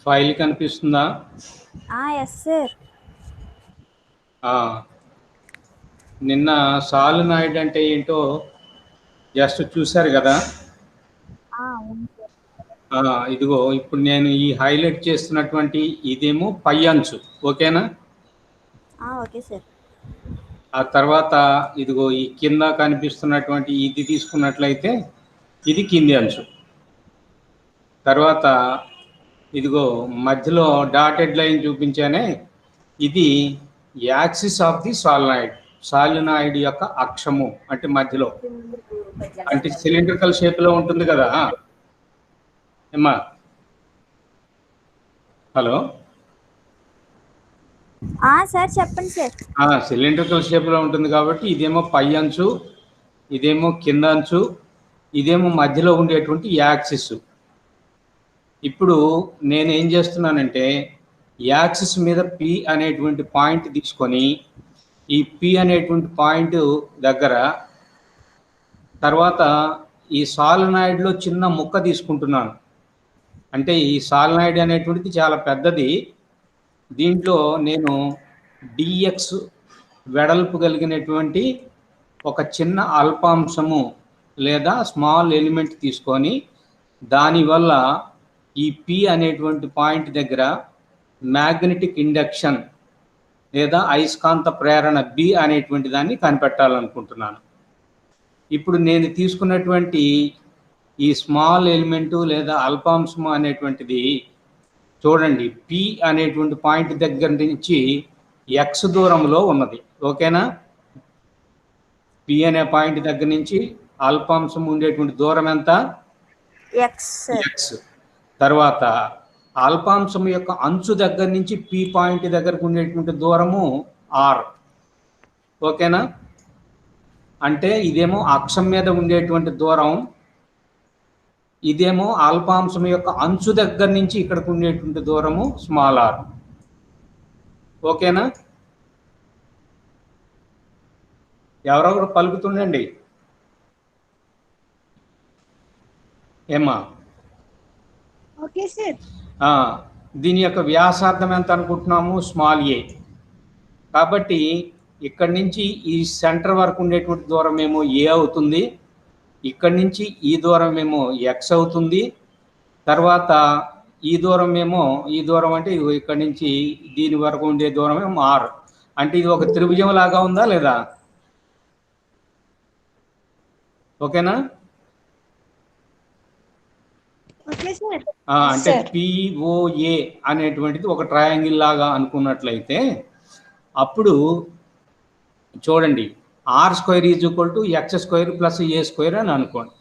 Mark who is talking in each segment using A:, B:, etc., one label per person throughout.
A: File కనిపిస్తుందా?
B: Yes sir.
A: నిన్న solenoid అంటే ఏంటో జస్ట్ చూశారు కదా. ఇదిగో ఇప్పుడు నేను ఈ హైలైట్ చేస్తున్నటువంటి ఇదేమో పై అంచు, ఓకేనా?
B: Okay sir.
A: ఆ తర్వాత ఇదిగో ఈ కింద కనిపిస్తున్నటువంటి ఇది తీసుకున్నట్లయితే ఇది కింది అంచు. తర్వాత ఇదిగో మధ్యలో డాటెడ్ లైన్ చూపించానే, ఇది యాక్సిస్ ఆఫ్ ది సాలినాయిడ్ యొక్క అక్షము, అంటే మధ్యలో, అంటే సిలిండ్రికల్ షేప్లో ఉంటుంది కదా ఏమ్మా. హలో
B: సార్ చెప్పండి సార్.
A: సిలిండ్రికల్ షేప్లో ఉంటుంది కాబట్టి ఇదేమో పై అంచు, ఇదేమో కింద అంచు, ఇదేమో మధ్యలో ఉండేటువంటి యాక్సిస్. ఇప్పుడు నేను ఏం చేస్తున్నానంటే యాక్సిస్ మీద పి అనేటువంటి పాయింట్ తీసుకొని ఈ పి అనేటువంటి పాయింట్ దగ్గర తర్వాత ఈ సాలినాయిడ్లో చిన్న ముక్క తీసుకుంటున్నాను. అంటే ఈ సాలినాయిడ్ అనేటువంటిది చాలా పెద్దది. దీంట్లో నేను డిఎక్స్ వెడల్పు కలిగినటువంటి ఒక చిన్న అల్పాంశము లేదా స్మాల్ ఎలిమెంట్ తీసుకొని దానివల్ల ఈ పి అనేటువంటి పాయింట్ దగ్గర మ్యాగ్నెటిక్ ఇండక్షన్ లేదా అయస్కాంత ప్రేరణ బి అనేటువంటి దాన్ని కనిపెట్టాలనుకుంటున్నాను. ఇప్పుడు నేను తీసుకున్నటువంటి ఈ స్మాల్ ఎలిమెంటు లేదా అల్పాంశము అనేటువంటిది చూడండి, పి అనేటువంటి పాయింట్ దగ్గర నుంచి ఎక్స్ దూరంలో ఉన్నది, ఓకేనా? పి అనే పాయింట్ దగ్గర నుంచి అల్పాంశం ఉండేటువంటి దూరం ఎంత?
B: ఎక్స్.
A: తర్వాత అల్పాంశం యొక్క అంచు దగ్గర నుంచి పి పాయింట్ దగ్గరకు ఉండేటువంటి దూరము ఆర్, ఓకేనా? అంటే ఇదేమో అక్షం మీద ఉండేటువంటి దూరం, ఇదేమో అల్పాంశం యొక్క అంచు దగ్గర నుంచి ఇక్కడికి ఉండేటువంటి దూరము స్మాల్ ఆర్, ఓకేనా? ఎవరెవరు పలుకుతుండండి ఏమ్మా?
B: Okay sir.
A: దీని యొక్క వ్యాసార్థం ఎంత అనుకుంటున్నాము? స్మాల్ ఏ. కాబట్టి ఇక్కడి నుంచి ఈ సెంటర్ వరకు ఉండేటువంటి దూరం ఏమో ఏ అవుతుంది, ఇక్కడి నుంచి ఈ దూరం ఏమో ఎక్స్ అవుతుంది, తర్వాత ఈ దూరం అంటే ఇక్కడి నుంచి దీని వరకు ఉండే దూరం ఏమో ఆర్. అంటే ఇది ఒక త్రిభుజం లాగా ఉందా లేదా? ఓకేనా? అంటే పిఓఏ అనేటువంటిది ఒక ట్రయాంగిల్ లాగా అనుకున్నట్లయితే అప్పుడు చూడండి, R square is equal to X square plus A square అని అనుకోండి.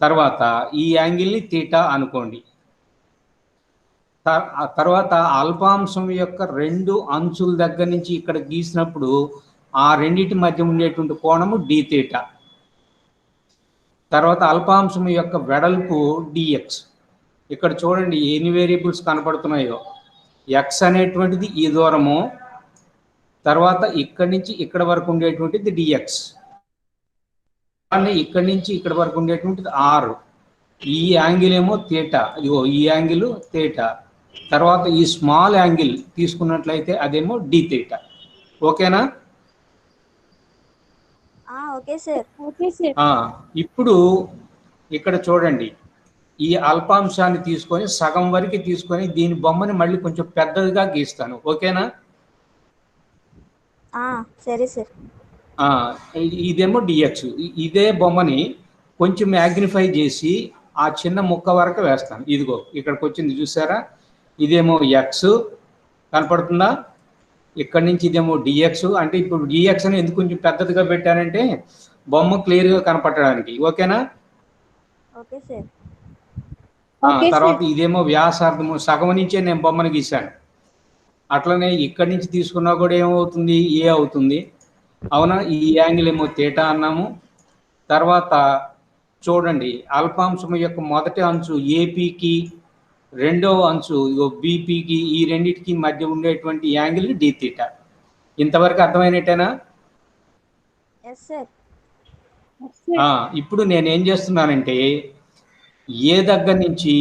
A: తర్వాత ఈ యాంగిల్ని తీటా అనుకోండి. తర్వాత అల్పాంశం యొక్క రెండు అంచుల దగ్గర నుంచి ఇక్కడ గీసినప్పుడు ఆ రెండింటి మధ్య ఉండేటువంటి కోణము డి తీటా. తర్వాత అల్పాంశం యొక్క వెడల్పు డిఎక్స్. ఇక్కడ చూడండి ఎన్ని వేరియబుల్స్ కనపడుతున్నాయో. ఎక్స్ అనేటువంటిది ఈ దూరము, తర్వాత ఇక్కడి నుంచి ఇక్కడ వరకు ఉండేటువంటిది డిఎక్స్, ఇక్కడి నుంచి ఇక్కడ వరకు ఉండేటువంటిది ఆర్. ఈ యాంగిల్ ఏమో తీటా, ఇదిగో ఈ యాంగిల్ తీటా. తర్వాత ఈ స్మాల్ యాంగిల్ తీసుకున్నట్లయితే అదేమో డి తీటా, ఓకేనా?
B: Okay sir.
A: ఇప్పుడు ఇక్కడ చూడండి, ఈ అల్పాంశాన్ని తీసుకొని సగం వరకు తీసుకొని దీని బొమ్మని మళ్ళీ కొంచెం పెద్దదిగా గీస్తాను, ఓకేనా?
B: సరే సార్.
A: ఇదేమో డిఎక్స్. ఇదే బొమ్మని కొంచెం మ్యాగ్నిఫై చేసి ఆ చిన్న ముక్క వరకు వేస్తాను. ఇదిగో ఇక్కడికి వచ్చింది చూసారా? ఇదేమో ఎక్స్ కనపడుతుందా? ఇక్కడి నుంచి ఇదేమో డిఎక్స్. అంటే ఇప్పుడు డిఎక్స్ అని ఎందుకు కొంచెం పెద్దదిగా పెట్టానంటే బొమ్మ క్లియర్గా కనపడడానికి, ఓకేనా?
B: Okay sir.
A: తర్వాత ఇదేమో వ్యాసార్థము, సగం నుంచే నేను బొమ్మను గీశాను. అట్లనే ఇక్కడి నుంచి తీసుకున్నా కూడా ఏమవుతుంది? ఏ అవుతుంది, అవునా? ఈ యాంగిల్ ఏమో తీటా అన్నాము. తర్వాత చూడండి, అల్పాంశం యొక్క మొదటి అంచు ఏపీకి, రెండవ అంచు బీపీకి, ఈ రెండింటికి మధ్య ఉండేటువంటి యాంగిల్ డి తీటా. ఇంతవరకు అర్థమైనట్టేనా? ఇప్పుడు నేనేం చేస్తున్నానంటే ఏ దగ్గర నుంచి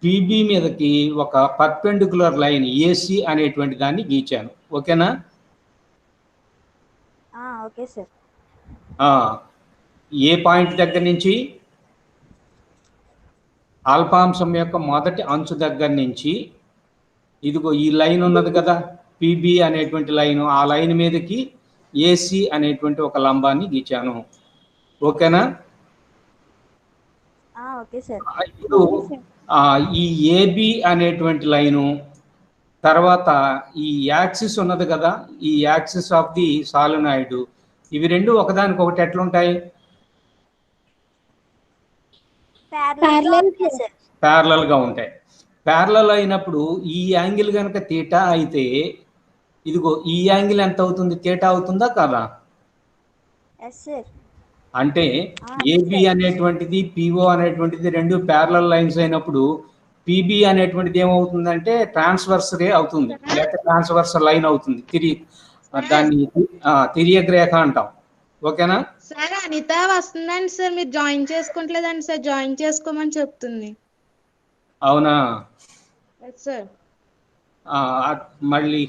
A: పీబీ మీదకి ఒక పర్పెండిక్యులర్ లైన్ ఏసీ అనేటువంటి దాన్ని గీచాను. ఓకేనా?
B: Okay sir.
A: ఏ పాయింట్ దగ్గర నుంచి? అల్పాంశం యొక్క మొదటి అంచు దగ్గర నుంచి ఇదిగో ఈ లైన్ ఉన్నది కదా, పీబీ అనేటువంటి లైన్, ఆ లైన్ మీదకి ఏసీ అనేటువంటి ఒక లంబాన్ని గీచాను. ఓకేనా?
B: Okay sir.
A: ఇప్పుడు ఈ ఏబి అనేటువంటి లైను తర్వాత ఈ యాక్సిస్ ఉన్నది కదా, ఈ యాక్సిస్ ఆఫ్ ది సాలినాయిడ్, ఇవి రెండు ఒకదానికొకటి ఎట్లుంటాయి? ప్యారలల్ గా ఉంటాయి. ప్యారలల్ అయినప్పుడు ఈ యాంగిల్ కనుక తీటా అయితే ఇదిగో ఈ యాంగిల్ ఎంత అవుతుంది? తీటా అవుతుందా కదా? అంటే ఏబి అనేటువంటిది పిఓ అనేటువంటిది రెండు ప్యారలల్ లైన్స్ అయినప్పుడు పిబి అనేటువంటిది ఏమవుతుందంటే ట్రాన్స్వర్స్ రే అవుతుంది, లేక ట్రాన్స్వర్స్ లైన్ అవుతుంది. దాన్ని తిరియక్ రేఖ అంటాం. ఓకేనా
C: సార్? అనిత వస్తుందండి సార్, మీరు జాయిన్ చేసుకుంటలేదండి సార్, జాయిన్ చేసుకోమని చెప్తుంది.
A: అవునా
C: సార్?
A: మళ్ళీ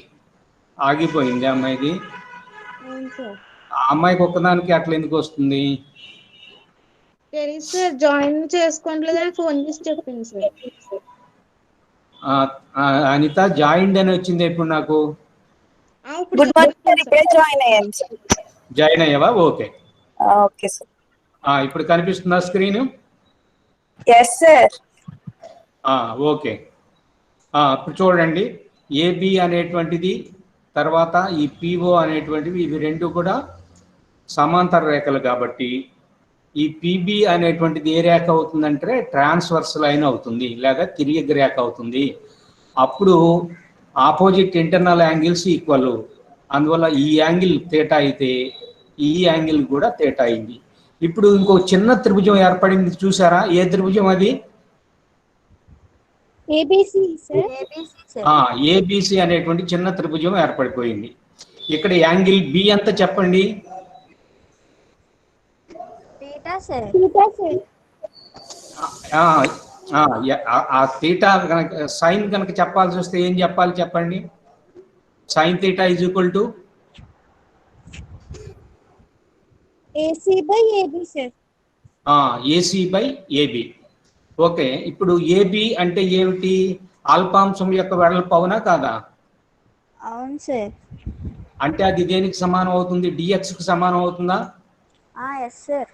A: ఆగిపోయింది అమ్మాయిది.
C: అవును సార్.
A: ఆ అమ్మాయికి ఒక్కదానికి అట్లా ఎందుకు వస్తుంది?
C: తెలియదు సార్, జాయిన్ చేసుకోవట్లేదని ఫోన్ చేసి చెప్పింది సార్.
A: అనిత జాయిన్ అని వచ్చింది ఎప్పుడు నాకు?
D: గుడ్ మార్నింగ్ సార్, ఇప్పుడే జాయిన్ అయ్యాను సార్.
A: జాయిన్ అయ్యావా? Okay
D: okay sir.
A: ఇప్పుడు కనిపిస్తుందా స్క్రీన్?
D: Yes sir.
A: ఓకే. ఇప్పుడు చూడండి, ఏబి అనేటువంటిది తర్వాత ఈ పిఓ అనేటువంటివి ఇవి రెండు కూడా సమాంతర రేఖలు కాబట్టి ఈ పిబి అనేటువంటిది ఏ రేఖ అవుతుందంటే ట్రాన్స్వర్స్ లైన్ అవుతుంది, లేదా తిరియక్ రేఖ అవుతుంది. అప్పుడు ఆపోజిట్ ఇంటర్నల్ యాంగిల్స్ ఈక్వల్, అందువల్ల ఈ యాంగిల్ తేటా అయితే ఈ యాంగిల్ కూడా తేటా అయింది. ఇప్పుడు ఇంకో చిన్న త్రిభుజం ఏర్పడింది, చూసారా? ఏ త్రిభుజం అది? ఏబిసి అనేటువంటి చిన్న త్రిభుజం ఏర్పడిపోయింది. ఇక్కడ యాంగిల్ బి ఎంత చెప్పండి? తీటా కనుక సైన్ కనుక చెప్పాల్సి వస్తే ఏం చెప్పాలి చెప్పండి? Sine theta is equal to
B: AC by AB sir.
A: AC by AB. Okay, ఇప్పుడు ఏబి అంటే ఏమిటి? అల్పాంశం యొక్క వెడల్పు, అవునా కాదా?
B: అవును సార్.
A: అంటే అది దేనికి సమానం అవుతుంది? డిఎక్స్ కు సమానం అవుతుందా?
B: Yes sir.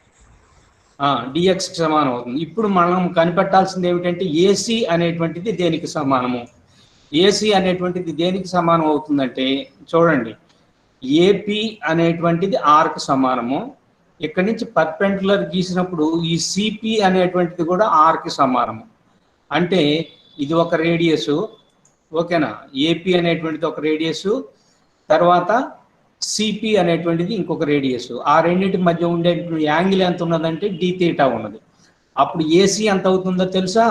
A: డిఎక్స్ కి సమానం అవుతుంది. ఇప్పుడు మనం కనిపెట్టాల్సింది ఏమిటంటే ఏసీ అనేటువంటిది దేనికి సమానము? ఏసీ అనేటువంటిది దేనికి సమానం అవుతుందంటే చూడండి, ఏపీ అనేటువంటిది ఆర్కు సమానము. ఇక్కడి నుంచి పర్పెండిక్యులర్ గీసినప్పుడు ఈ సిపి అనేటువంటిది కూడా ఆర్కి సమానము. అంటే ఇది ఒక రేడియస్, ఓకేనా? ఏపీ అనేటువంటిది ఒక రేడియస్, తర్వాత సిపి అనేటువంటిది ఇంకొక రేడియస్. ఆ రెండింటి మధ్య ఉండే యాంగిల్ ఎంత ఉన్నదంటే డి తీటా ఉన్నది. అప్పుడు ఏసీ ఎంత అవుతుందో తెలుసా?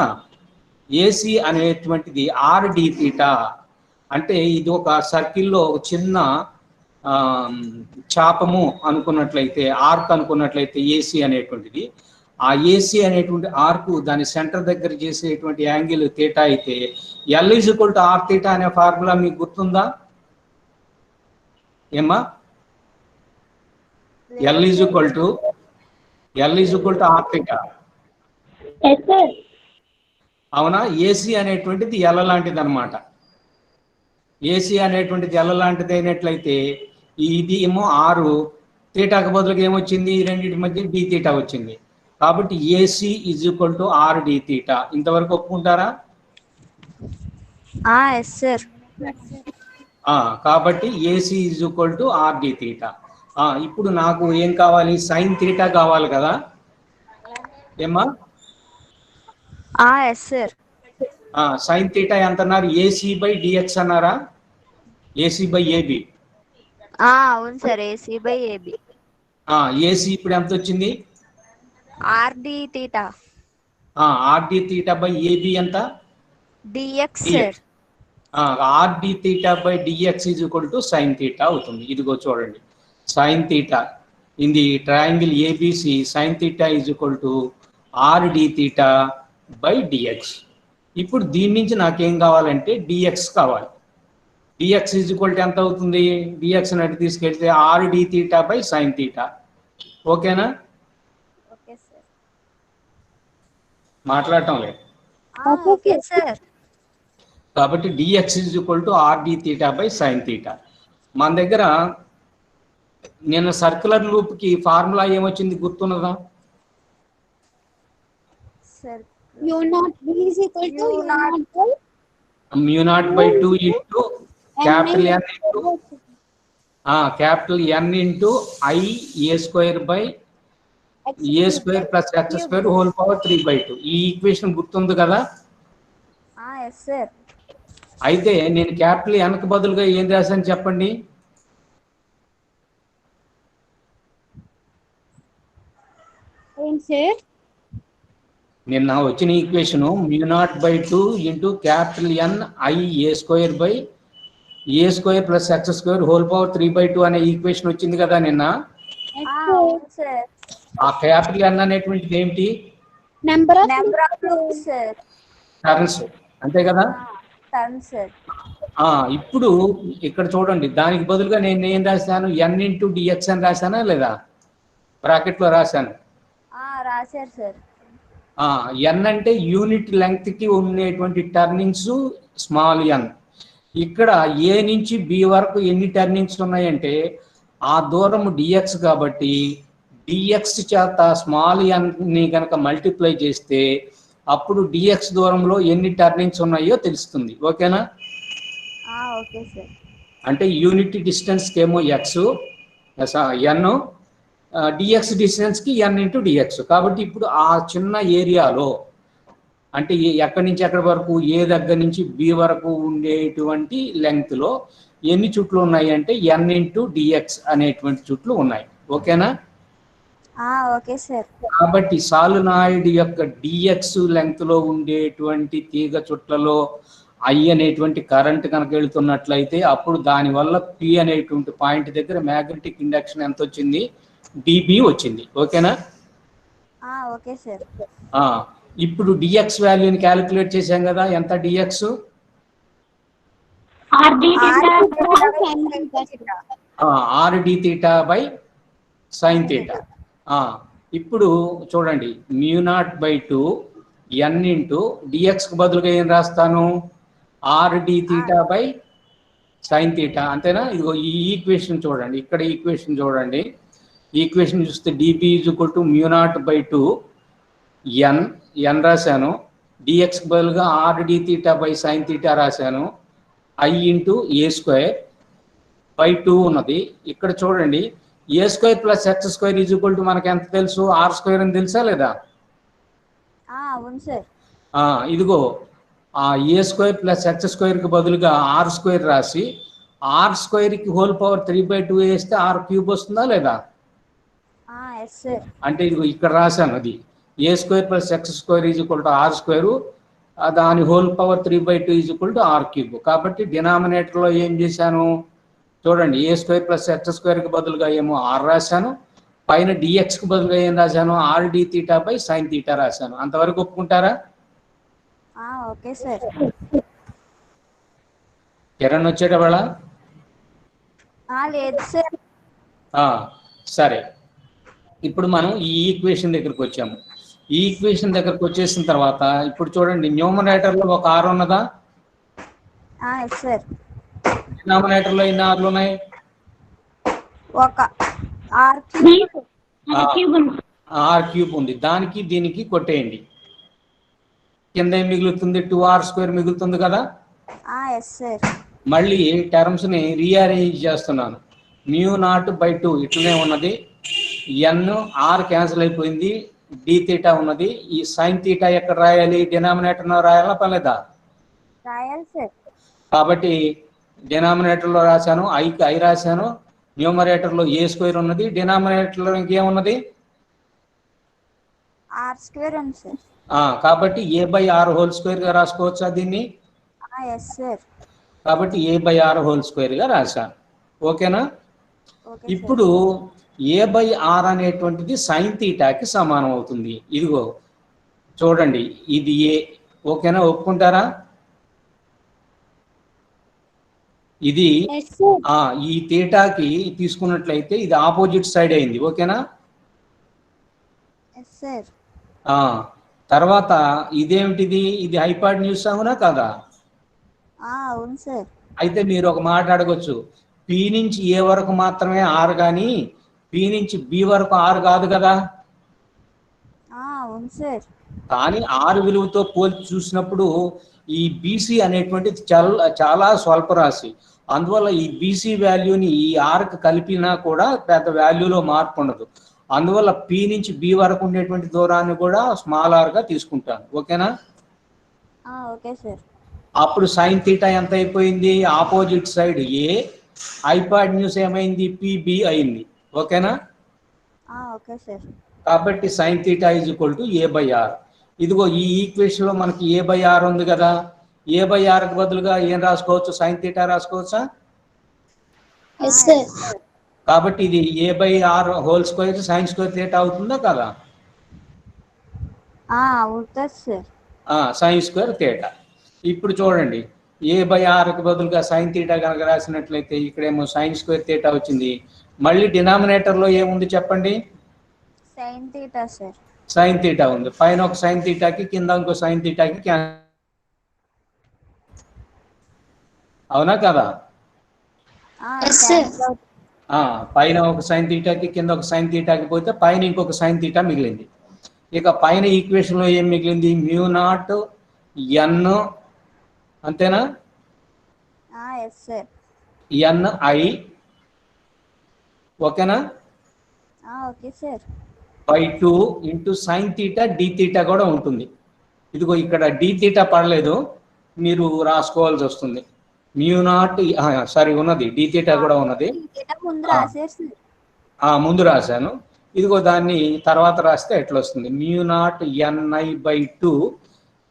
A: ఏసీ అనేటువంటిది ఆర్ డి తీటా. అంటే ఇది ఒక సర్కిల్లో ఒక చిన్న చాపము అనుకున్నట్లయితే, ఆర్క్ అనుకున్నట్లయితే ఏసీ అనేటువంటిది, ఆ ఏసీ అనేటువంటి ఆర్కు దాని సెంటర్ దగ్గర చేసేటువంటి యాంగిల్ తీటా అయితే L is equal to R theta అనే ఫార్ములా మీకు గుర్తుందా ఏమ్మా? L is equal to R theta. అవునా? ఏసీ అనేటువంటిది ఎల్ లాంటిది అనమాట. ఏసీ అనేటువంటిది ఎల్ లాంటిది అయినట్లయితే ఇది ఏమో ఆరు, తీటాకు బదులుగా ఏమొచ్చింది? ఈ రెండింటి మధ్య డి తీటా వచ్చింది. కాబట్టి AC is equal to R D theta. ఇంతవరకు ఒప్పుకుంటారా?
B: Yes sir.
A: కాబట్టి AC is equal to R D theta. ఇప్పుడు నాకు ఏం కావాలి? సైన్ తీటా కావాలి కదా ఏమ్మా?
B: Yes sir.
A: సైన్ తీటా ఎంత అన్నారు? ఏసీ బై డిఎక్స్ అన్నారా? AC by AB.
B: అవును sir, AC by AB.
A: AC ఇప్పుడు ఎంత వచ్చింది?
B: R d theta.
A: R d theta by AB ఎంత?
B: Dx sir.
A: R d theta by dx is equal to sine theta అవుతుంది. ఇదిగో చూడండి, sine theta in the triangle ABC, sine theta is equal to R D theta by dx. ఇప్పుడు దీని నుంచి నాకేం కావాలంటే dx కావాలి. డిఎక్స్ ఈజ్ ఈక్వల్ టు ఎంత అవుతుంది? డిఎక్స్ అని తీసుకెళ్తే R D theta by sine theta. ఓకేనా?
B: Okay sir.
A: మాట్లాడటం లేదు.
B: Okay sir.
A: కాబట్టి dx is equal to R D theta by sine theta. మన దగ్గర నేను సర్క్యులర్ లూప్కి ఫార్ములా ఏమొచ్చింది గుర్తున్నదా?
B: Sir
E: u0 v is equal to u0 by
A: μ0/2 into capital N into capital N into I A square by A square plus X square whole power 3/2. ఈ equation గుర్తుంది కదా?
B: Yes sir.
A: అయితే నేను capital ఎన్కి బదులుగా ఏం రాశాను చెప్పండి?
E: ఏంటి సార్?
A: నిన్న వచ్చిన equation μ0/2 into capital N I A square by A square plus X square whole power 3/2 అనే ఈక్వేషన్ వచ్చింది కదా నిన్న.
B: అవును సార్.
A: ఆ క్యాపిటల్ ఎన్ అనేటువంటిది ఏమిటి?
E: Number of
B: loops sir.
A: Turns, అంతే కదా?
B: Turns sir.
A: ఇప్పుడు ఇక్కడ చూడండి, దానికి బదులుగా నేను ఏం రాశాను? ఎన్ ఇంటూ డిఎక్స్ అని రాశానా లేదా? బ్రాకెట్లో రాశాను.
B: రాశారు సార్.
A: ఎన్ అంటే యూనిట్ లెంగ్త్కి ఉండేటువంటి టర్నింగ్స్ స్మాల్ ఎన్. ఇక్కడ ఏ నుంచి బి వరకు ఎన్ని టర్నింగ్స్ ఉన్నాయంటే ఆ దూరం డిఎక్స్ కాబట్టి డిఎక్స్ చేత స్మాల్ ఎన్ని కనుక మల్టిప్లై చేస్తే అప్పుడు డిఎక్స్ దూరంలో ఎన్ని టర్నింగ్స్ ఉన్నాయో తెలుస్తుంది. ఓకేనా?
B: Okay sir.
A: అంటే యూనిట్ డిస్టెన్స్కి ఏమో ఎక్స్ ఎన్, డిఎక్స్ డిస్టెన్స్కి ఎన్ ఇంటూ డిఎక్స్. కాబట్టి ఇప్పుడు ఆ చిన్న ఏరియాలో అంటే ఎక్కడి నుంచి ఎక్కడి వరకు ఏ దగ్గర నుంచి బి వరకు ఉండేటువంటి లెంగ్త్లో ఎన్ని చుట్లు ఉన్నాయి అంటే ఎన్ ఇంటూ డిఎక్స్ అనేటువంటి చుట్లు ఉన్నాయి. ఓకేనా?
B: Okay sir.
A: కాబట్టి సాలినాయిడ్ యొక్క డిఎక్స్ లెంగ్త్లో ఉండేటువంటి తీగ చుట్లలో ఐ అనేటువంటి కరెంట్ కనుక వెళుతున్నట్లయితే అప్పుడు దానివల్ల పి అనేటువంటి పాయింట్ దగ్గర మ్యాగ్నెటిక్ ఇండక్షన్ ఎంత వచ్చింది? డిబి వచ్చింది. ఓకేనా?
B: Okay sir.
A: ఇప్పుడు డిఎక్స్ వాల్యూని క్యాలిక్యులేట్ చేశాం కదా. ఎంత DX? R D theta by sine theta. ఇప్పుడు చూడండి, μ0/2 ఎన్ ఇంటూ డిఎక్స్కి బదులుగా ఏం రాస్తాను? R D theta by sine theta. అంతేనా? ఇదిగో ఈ ఈక్వేషన్ చూడండి, ఇక్కడ ఈక్వేషన్ చూడండి. ఈక్వేషన్ చూస్తే d B is equal to μ0/2 N రాశాను, డిఎక్స్కి బదులుగా R D theta by sine theta రాశాను, I into A square by 2 ఉన్నది. ఇక్కడ చూడండి, A square plus X square is equal to మనకి ఎంత తెలుసు? ఆర్ స్క్వేర్ అని తెలుసా లేదా?
B: అవును సార్.
A: ఇదిగో ఏ స్క్వేర్ ప్లస్ ఎక్స్ స్క్వేర్కి బదులుగా ఆర్ స్క్వేర్ రాసి ఆర్ స్క్వేర్కి హోల్ పవర్ 3/2 వేస్తే ఆర్ క్యూబ్ వస్తుందా లేదా?
B: Yes sir.
A: అంటే ఇదిగో ఇక్కడ రాశాను, అది A square plus X square is equal to R square, దాని whole power 3/2 is equal to R cube. కాబట్టి డినామినేటర్లో ఏం చేశాను చూడండి, ఏ స్క్వేర్ ప్లస్ ఎక్స్ స్క్వేర్కి బదులుగా ఏమో ఆర్ రాశాను, పైన డిఎక్స్కి బదులుగా ఏం రాశాను? R D theta by sine theta రాశాను. అంతవరకు ఒప్పుకుంటారా?
B: Okay sir.
A: కిరణ్ వచ్చేట వాళ్ళ?
B: లేదు సార్.
A: సరే, ఇప్పుడు మనం ఈ ఈక్వేషన్ దగ్గరికి వచ్చాము. ఈ ఈక్వేషన్ దగ్గరకు వచ్చేసిన తర్వాత ఇప్పుడు చూడండి, న్యూమరేటర్లో ఒక ఆర్ ఉన్నదా?
B: Yes sir.
A: డినామినేటర్లో ఎన్ని ఆర్లు ఉన్నాయి?
B: ఒక ఆర్
A: క్యూబ్ ఉంది. దానికి దీనికి కొట్టేయండి, కింద ఏం మిగులుతుంది? 2r స్క్వేర్ మిగులుతుంది కదా.
B: Yes sir.
A: మళ్ళీ టర్మ్స్ని రీఅరేంజ్ చేస్తున్నాను. μ0/2 ఇట్లనే ఉన్నది, ఎన్ ఆర్ క్యాన్సిల్ అయిపోయింది, డి తీటా ఉన్నది. ఈ సైన్ తీటా ఎక్కడ రాయాలి? డినామినేటర్లో రాయాలా పర్లేదా?
B: రాయాలి సార్.
A: కాబట్టి డినామినేటర్లో రాశాను, ఐకి ఐ రాశాను, న్యూమరేటర్లో ఏ స్క్వేర్ ఉన్నది, డినామినేటర్లో ఇంకేమున్నది?
B: ఆర్ స్క్వేర్ ఉంది సార్.
A: కాబట్టి a/r హోల్ స్క్వేర్గా రాసుకోవచ్చా దీన్ని?
B: Yes sir.
A: కాబట్టి a/r హోల్ స్క్వేర్గా రాశాను. ఓకేనా? ఇప్పుడు a/r అనేటువంటిది సైన్ తీటాకి సమానం అవుతుంది. ఇదిగో చూడండి, ఇది ఏ, ఓకేనా, ఒప్పుకుంటారా? ఇది
E: Yes, sir.
A: ఈ థీటాకి తీసుకున్నట్లయితే ఇది ఆపోజిట్ సైడ్ అయింది. ఓకేనా?
B: Yes sir.
A: తర్వాత ఇదేమిటిది? ఇది హైపాటన్యూస్ అవునా కదా?
B: అవును సార్.
A: అయితే మీరు ఒక మాట అడగొచ్చు, పి నుంచి ఏ వరకు మాత్రమే ఆర్ కానీ పి నుంచి బి వరకు ఆర్ కాదు కదా?
B: అవును సార్.
A: కానీ ఆర్ విలువతో పోల్చి చూసినప్పుడు ఈ బీసీ అనేటువంటిది చాలా చాలా స్వల్ప రాశి. అందువల్ల ఈ బీసీ వాల్యూని ఈ ఆర్కి కలిపినా కూడా పెద్ద వాల్యూలో మార్పు ఉండదు. అందువల్ల పి నుంచి బి వరకు ఉండేటువంటి దూరాన్ని కూడా స్మాల్ ఆర్గా తీసుకుంటాను. ఓకేనా?
B: Okay sir.
A: అప్పుడు సైన్ థీటా ఎంత అయిపోయింది? ఆపోజిట్ సైడ్ ఏ, హైపాటన్యూస్ ఏమైంది? పిబి అయింది. ఓకేనా?
B: Okay sir.
A: కాబట్టి sine theta is equal to A by R. ఇదిగో ఈ ఈక్వేషన్ లో మనకి ఏ బై ఆర్ ఉంది కదా, ఏ బై ఆర్కి బదులుగా ఏం రాసుకోవచ్చు? సైన్ థీటా రాసుకోవచ్చా?
E: Yes, sir.
A: కాబట్టి ఇది A by R whole square sine square theta అవుతుందా కదా?
B: అవుతుంది సార్.
A: Sign square theta. ఇప్పుడు చూడండి, ఏ బై ఆర్కి బదులుగా సైన్ థీటా కనుక రాసినట్లయితే ఇక్కడేమో సైన్ స్క్వేర్ థీటా వచ్చింది. మళ్ళీ డినామినేటర్లో ఏముంది చెప్పండి?
B: Sine theta sir.
A: Sine theta ఉంది. పైన ఒక సైన్ థీటాకి కింద ఇంకో సైన్ థీటాకి అవునా కదా?
E: Yes, sir.
A: పైన ఒక సైన్ థీటాకి కింద ఒక సైన్ థీటాకి పోతే పైన ఇంకొక సైన్ థీటా మిగిలింది. ఇక పైన ఈక్వేషన్లో ఏం మిగిలింది? మ్యూ నాట్ ఎన్, అంతేనా?
B: Yes sir.
A: ఎన్ఐ, ఓకేనా?
B: Okay sir.
A: By 2 into sine theta D theta కూడా ఉంటుంది. ఇదిగో ఇక్కడ డి థీటా పడలేదు, మీరు రాసుకోవాల్సి వస్తుంది. మ్యూ నాట్ సారీ ఉన్నది, డి థీటా కూడా ఉన్నది.
B: ముందు రాశారు సార్.
A: ముందు రాశాను. ఇదిగో దాన్ని తర్వాత రాస్తే ఎట్లా వస్తుంది? Mu naught NI by 2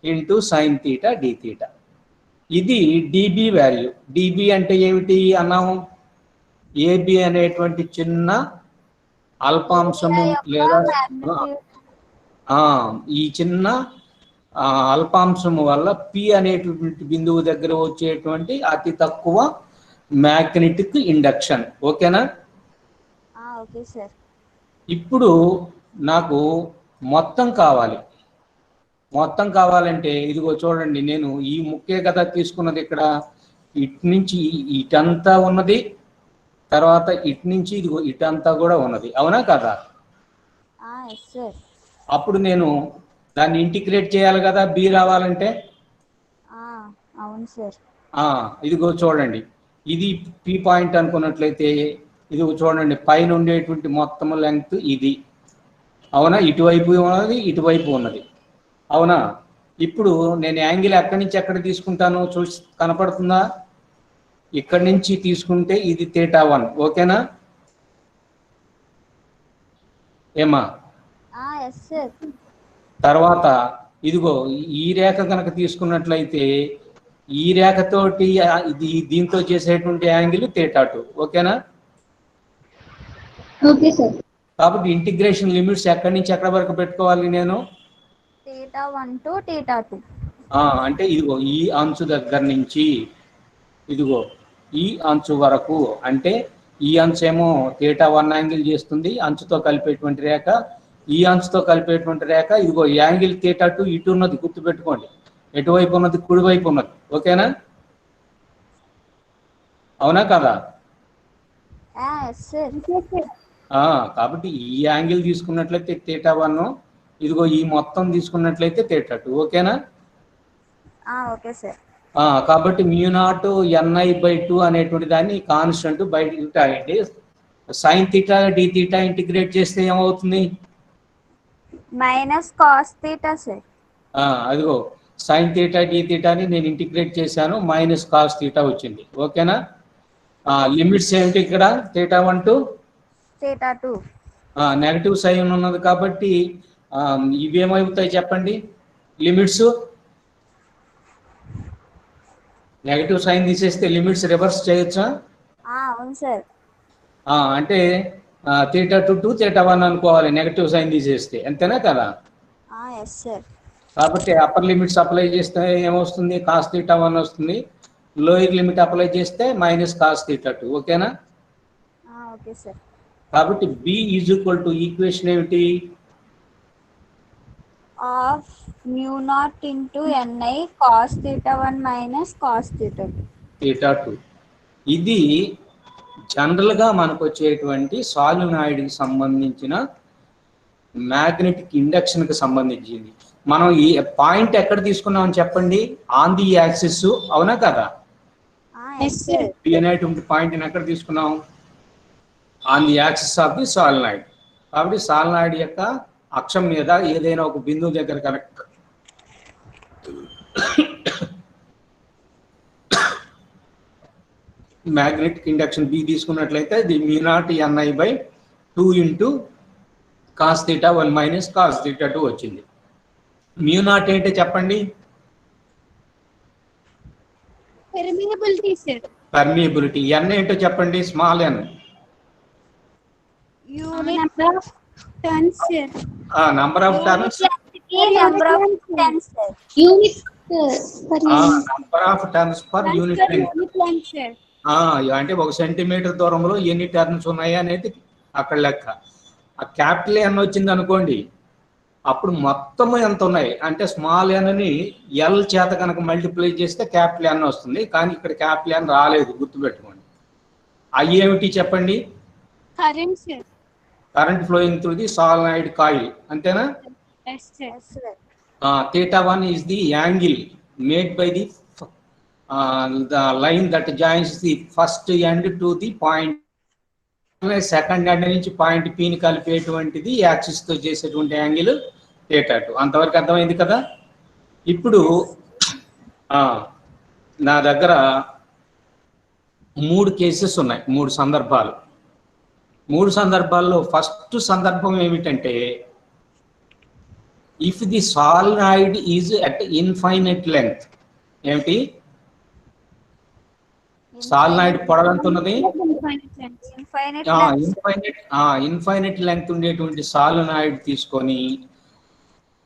A: into sine theta D theta. ఇది డిబి వాల్యూ. డిబి అంటే ఏమిటి అన్నాము? ఏబి అనేటువంటి చిన్న అల్పాంశము లేదా ఈ చిన్న అల్పాంశము వల్ల పి అనేటువంటి బిందువు దగ్గర వచ్చేటువంటి అతి తక్కువ మ్యాగ్నెటిక్ ఇండక్షన్. ఓకేనా?
B: Okay sir.
E: ఇప్పుడు
A: నాకు మొత్తం కావాలి. మొత్తం కావాలంటే ఇదిగో చూడండి, నేను ఈ ముక్కే కదా తీసుకున్నది. ఇక్కడ ఇటు నుంచి ఇటంతా ఉన్నది, తర్వాత ఇటు నుంచి ఇదిగో ఇటంతా కూడా ఉన్నది. అవునా కదా?
B: Yes sir.
A: అప్పుడు నేను దాన్ని ఇంటిగ్రేట్ చేయాలి కదా బి రావాలంటే.
B: అవును సార్.
A: ఇదిగో చూడండి, ఇది పి పాయింట్ అనుకున్నట్లయితే ఇదిగో చూడండి, పైన ఉండేటువంటి మొత్తం లెంగ్త్ ఇది. అవునా? ఇటువైపు ఉన్నది, ఇటువైపు ఉన్నది. అవునా? ఇప్పుడు నేను యాంగిల్ ఎక్కడి నుంచి ఎక్కడ తీసుకుంటాను చూసి కనపడుతుందా? ఇక్కడి నుంచి తీసుకుంటే ఇది θ1. ఓకేనా? ఏమా?
B: Yes sir.
A: తర్వాత ఇదిగో ఈ రేఖ కనుక తీసుకున్నట్లయితే ఈ రేఖతోటి ఇది దీంతో చేసేటువంటి యాంగిల్ θ2. ఓకేనా?
E: Okay sir.
A: కాబట్టి ఇంటిగ్రేషన్ లిమిట్స్ ఎక్కడి నుంచి ఎక్కడి వరకు పెట్టుకోవాలి నేను?
B: θ1 to θ2.
A: అంటే ఇదిగో ఈ అంచు దగ్గర నుంచి ఇదిగో ఈ అంచు వరకు, అంటే ఈ అంచు ఏమో θ1 యాంగిల్ చేస్తుంది, అంచుతో కలిపేటువంటి రేఖ. ఈ అంచుతో కలిపేటువంటి రేఖ ఇదిగో యాంగిల్ θ2 ఇటు ఉన్నది, గుర్తుపెట్టుకోండి. ఎటువైపు ఉన్నది? కుడివైపు ఉన్నది. ఓకేనా? అవునా కదా?
B: Yes sir.
A: కాబట్టి ఈ యాంగిల్ తీసుకున్నట్లయితే θ1, ఇదిగో ఈ మొత్తం తీసుకున్నట్లయితే θ2. ఓకేనా?
B: Okay sir.
A: కాబట్టి మ్యూ నాట్ ఎన్ఐ బై 2 అనేటువంటి దాన్ని కాన్స్టెంట్ బయట అయ్యింది. Sine theta D theta integrate చేస్తే ఏమవుతుంది?
B: Minus cos theta sir.
A: అదిగో సైన్ థీటా డి థీటాని నేను ఇంటిగ్రేట్ చేశాను, మైనస్ కాస్ థీటా వచ్చింది. ఓకేనా? లిమిట్స్ ఏమిటి ఇక్కడ? θ1 to
B: θ2.
A: నెగటివ్ సైన్ ఉన్నది కాబట్టి ఇవేమవుతాయి చెప్పండి? లిమిట్స్ నెగటివ్ సైన్ తీసేస్తే లిమిట్స్ రివర్స్ చేయొచ్చా?
B: అవును సార్.
A: అంటే θ2 to θ1 అనుకోవాలి నెగటివ్ సైన్ తీసేస్తే, అంతేనా కదా?
B: Yes sir.
A: కాబట్టి అప్పర్ లిమిట్స్ అప్లై చేస్తే ఏమొస్తుంది, కాస్ థీటా 1 వస్తుంది. లోయర్ లిమిట్ అప్లై చేస్తే మైనస్ కాస్ థీటా 2. ఓకేనా?
B: Okay sir.
A: కాబట్టి B is equal to equation ఏమిటి?
B: Of mu not into N I cos theta 1 minus cos theta 2.
A: Theta 2. ఇది జనరల్గా మనకు వచ్చేటువంటి సాలినాయిడ్కి సంబంధించిన మ్యాగ్నెటిక్ ఇండక్షన్కి సంబంధించింది. మనం ఈ పాయింట్ ఎక్కడ తీసుకున్నామని చెప్పండి? ఆన్ ది యాక్సిస్, అవునా కదా? పి అనేటువంటి పాయింట్ని ఎక్కడ తీసుకున్నాం? On the axis of the solenoid. కాబట్టి సాలినాయిడ్ యొక్క అక్షం మీద ఏదైనా ఒక బిందువు దగ్గర కనుక మ్యాగ్నెటిక్ ఇండక్షన్ బి తీసుకున్నట్లయితే the mu naught NI by 2 into cos theta 1 minus cos theta 2 వచ్చింది. మ్యూ నాట్ ఏంటో చెప్పండి?
E: Permeability sir.
A: పర్మియబిలిటీ. ఎన్ ఏంటో చెప్పండి? Small n.
E: Number of turns sir.
A: Number of turns.
B: Number of turns sir.
E: Unit per
A: number of turns per unit length
E: sir.
A: అంటే 1 centimetre దూరంలో ఎన్ని turns ఉన్నాయి అనేది అక్కడ లెక్క. ఆ క్యాపిటల్ ఎన్ వచ్చింది అనుకోండి, అప్పుడు మొత్తం ఎంత ఉన్నాయి అంటే స్మాల్ ఎన్ ని ఎల్ చేత కనుక మల్టిప్లై చేస్తే క్యాపిటల్ ఎన్ వస్తుంది. కానీ ఇక్కడ క్యాపిటల్ ఎన్ రాలేదు, గుర్తుపెట్టుకోండి. అవి ఏమిటి చెప్పండి?
E: Current sir.
A: Current flowing through the solenoid coil, అంతేనా? Theta 1 is the angle made by the line that joins the first end to the point. Second end నుంచి పాయింట్ పీని కలిపేటువంటిది యాక్సిస్ తో చేసేటువంటి యాంగిల్ థీటా 2. అంతవరకు అర్థమైంది కదా? ఇప్పుడు నా దగ్గర 3 కేసెస్ ఉన్నాయి, 3 సందర్భాలు. 3 సందర్భాల్లో ఫస్ట్ సందర్భం ఏమిటంటే, if the solenoid is at infinite length. ఏమిటి? సాలినాయిడ్ పొడవు ఎంత ఉన్నది? ఇన్ఫైనైట్ లెంగ్త్ ఉండేటువంటి సాలినాయిడ్ తీసుకొని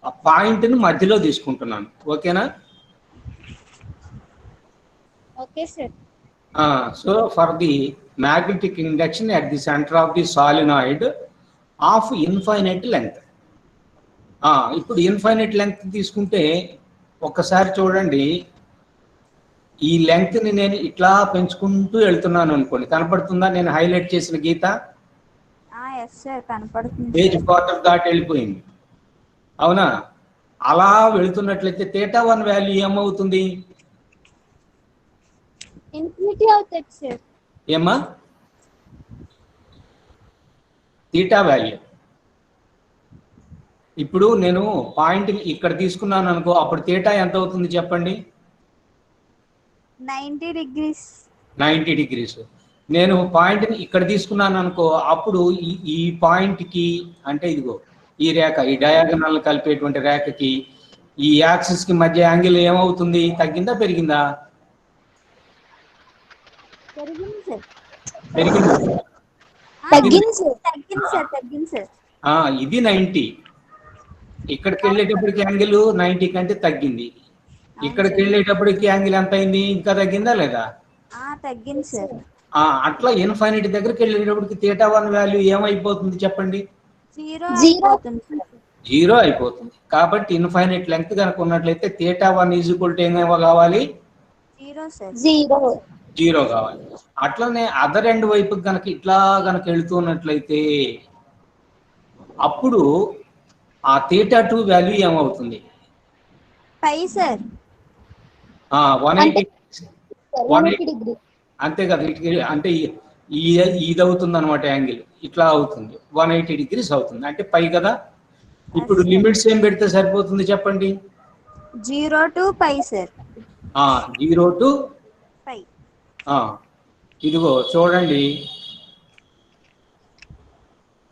A: ఆ పాయింట్ ని మధ్యలో తీసుకుంటున్నాను. ఓకేనా?
E: Okay sir.
A: So for the magnetic induction at the centre of the solenoid of infinite length. ఇప్పుడు ఇన్ఫైనైట్ లెంగ్త్ తీసుకుంటే ఒక్కసారి చూడండి, ఈ లెంగ్త్ ని నేను ఇట్లా పెంచుకుంటూ వెళ్తున్నాను అనుకోండి, కనపడుతుందా నేను హైలైట్ చేసిన గీత? పేజ్ క్వార్టర్ దాటి వెళ్ళిపోయింది, అవునా? అలా వెళుతున్నట్లయితే థీటా 1 వాల్యూ ఏమవుతుంది?
E: ఇన్ఫినిటీ అవుతుంది సార్.
A: ఏమా? Theta value. ఇప్పుడు నేను పాయింట్ ఇక్కడ తీసుకున్నాను అనుకో, అప్పుడు థీటా ఎంత అవుతుంది చెప్పండి?
B: 90 degrees.
A: 90 degrees. నేను పాయింట్ ని ఇక్కడ తీసుకున్నాను అనుకో, అప్పుడు ఈ పాయింట్ కి అంటే ఇదిగో ఈ రేఖ, ఈ డయాగనల్ కలిపేటువంటి రేఖకి ఈ యాక్సిస్ కి మధ్య యాంగిల్ ఏమవుతుంది? తగ్గిందా పెరిగిందా?
B: తగ్గింది సార్.
A: ఇది 90. ఇక్కడికి వెళ్ళేటప్పటికి యాంగిల్ 90 కంటే తగ్గింది. ఇక్కడికి వెళ్ళేటప్పటికి యాంగిల్ ఎంత అయింది? ఇంకా తగ్గిందా లేదా?
B: తగ్గింది సార్.
A: అట్లా ఇన్ఫైనిటీ దగ్గరికి వెళ్ళేటప్పటికి థీటా 1 వాల్యూ ఏమైపోతుంది చెప్పండి? జీరో అయిపోతుంది. కాబట్టి ఇన్ఫైనైట్ లెంగ్త్ కనుక ఉన్నట్లయితే థీటా 1 ఈజ్ ఈక్వల్ టు ఏమో కావాలి? జీరో కావాలి. అట్లనే అదర్ ఎండ్ వైపు కనుక ఇట్లా కనుక వెళుతున్నట్లయితే అప్పుడు ఆ థీటా 2 వాల్యూ ఏమవుతుంది?
B: పై సార్.
A: 180 డిగ్రీ. అంతే కదా? అంటే ఇది అవుతుంది అనమాట, యాంగిల్ ఇట్లా అవుతుంది, 180 degrees అవుతుంది, అంటే పై కదా. ఇప్పుడు లిమిట్స్ ఏం పెడితే సరిపోతుంది చెప్పండి?
B: 0 to π సార్.
A: 0 to
B: π.
A: ఇదిగో చూడండి,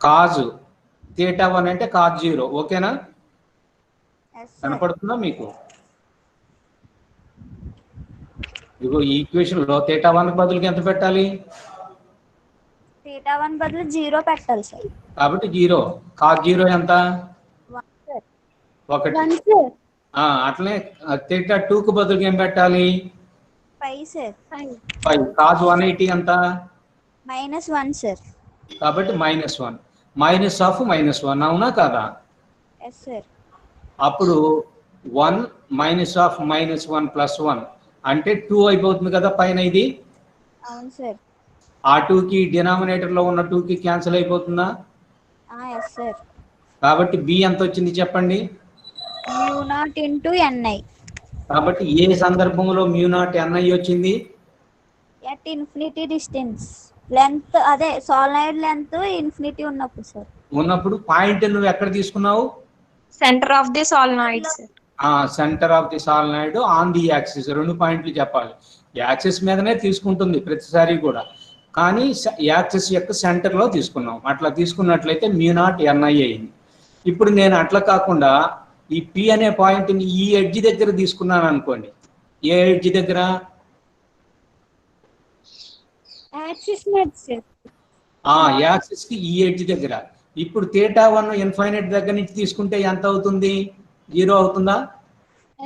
A: కాజు థీటా 1 అంటే కాజ్ 0. ఓకేనా? కనపడుతుందా మీకు? ఇదిగో ఈ ఈక్వేషన్ లో థీటా 1 బదులుకి ఎంత పెట్టాలి?
B: థీటా 1 బదులు 0 పెట్టాలి సార్.
A: కాబట్టి 0. కాజ్ 0 ఎంత?
B: 1 సార్.
A: 1. అట్లనే థీటా 2కు బదులుగా ఏం పెట్టాలి?
B: 5 సార్.
A: 5. cos 180 ఎంత?
B: -1 సార్.
A: కాబట్టి -1 మైనస్ ఆఫ్ -1 అవునా కదా?
B: Yes sir.
A: అప్పుడు 1 మైనస్ ఆఫ్ -1 ప్లస్ 1 అంటే 2 అయిపోతుంది కదా పైన ఇది.
B: అవును సార్.
A: ఆ 2కి డినామినేటర్లో ఉన్న 2కి క్యాన్సిల్ అయిపోతుందా?
B: Yes sir.
A: కాబట్టి బి ఎంత వచ్చింది చెప్పండి?
B: μ0 × ni.
A: కాబట్టి ఏ సందర్భంలో μ0 ni వచ్చింది?
B: ఎట్ ఇన్ఫినిటీ డిస్టెన్స్, లెంత్ అదే సోలనాయిడ్ లెంత్ ఇన్ఫినిటీ ఉన్నప్పుడు సార్.
A: ఉన్నప్పుడు పాయింట్ నువ్వు ఎక్కడ తీసుకున్నావు?
D: Centre of the solenoid sir.
A: Centre of the solenoid on the axis. 2 పాయింట్లు చెప్పాలి. యాక్సిస్ మీదనే తీసుకుంటుంది ప్రతిసారి కూడా, కానీ యాక్సిస్ యొక్క సెంటర్లో తీసుకున్నాం. అట్లా తీసుకున్నట్లయితే μ0 ni అయింది. ఇప్పుడు నేను అట్లా కాకుండా ఈ పి అనే పాయింట్ని ఈ ఎడ్జ్ దగ్గర తీసుకున్నాను అనుకోండి. ఏ ఎడ్జ్ దగ్గర?
E: యాక్సిస్ మీద సార్.
A: యాక్సిస్ కి ఈ ఎడ్జ్ దగ్గర. ఇప్పుడు థీటా 1 ఇన్ఫైనైట్ దగ్గర నుంచి తీసుకుంటే ఎంత అవుతుంది? 0 అవుతుందా?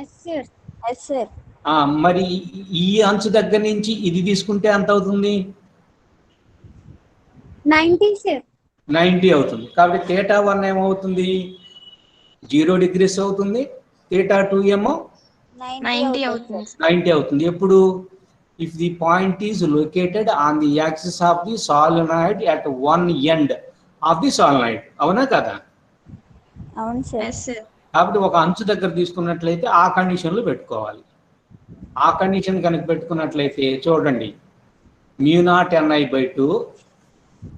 E: Yes sir.
B: Yes sir.
A: మరి ఈ అంచు దగ్గర నుంచి ఇది తీసుకుంటే ఎంత అవుతుంది?
E: 90 సార్.
A: 90 అవుతుంది. కాబట్టి థీటా 1 ఏమవుతుంది? 0 degrees అవుతుంది. థీటా 2 ఏమో
B: 90 అవుతుంది.
A: 90 అవుతుంది. ఎప్పుడు? If the point is located on the axis of the solenoid at one end of the solenoid. అవునా కదా?
B: అవును సార్.
C: Yes sir.
A: కాబట్టి ఒక అంచు దగ్గర తీసుకున్నట్లయితే ఆ కండిషన్లు పెట్టుకోవాలి. ఆ కండిషన్ కనుక పెట్టుకున్నట్లయితే చూడండి, μ0 ni/2,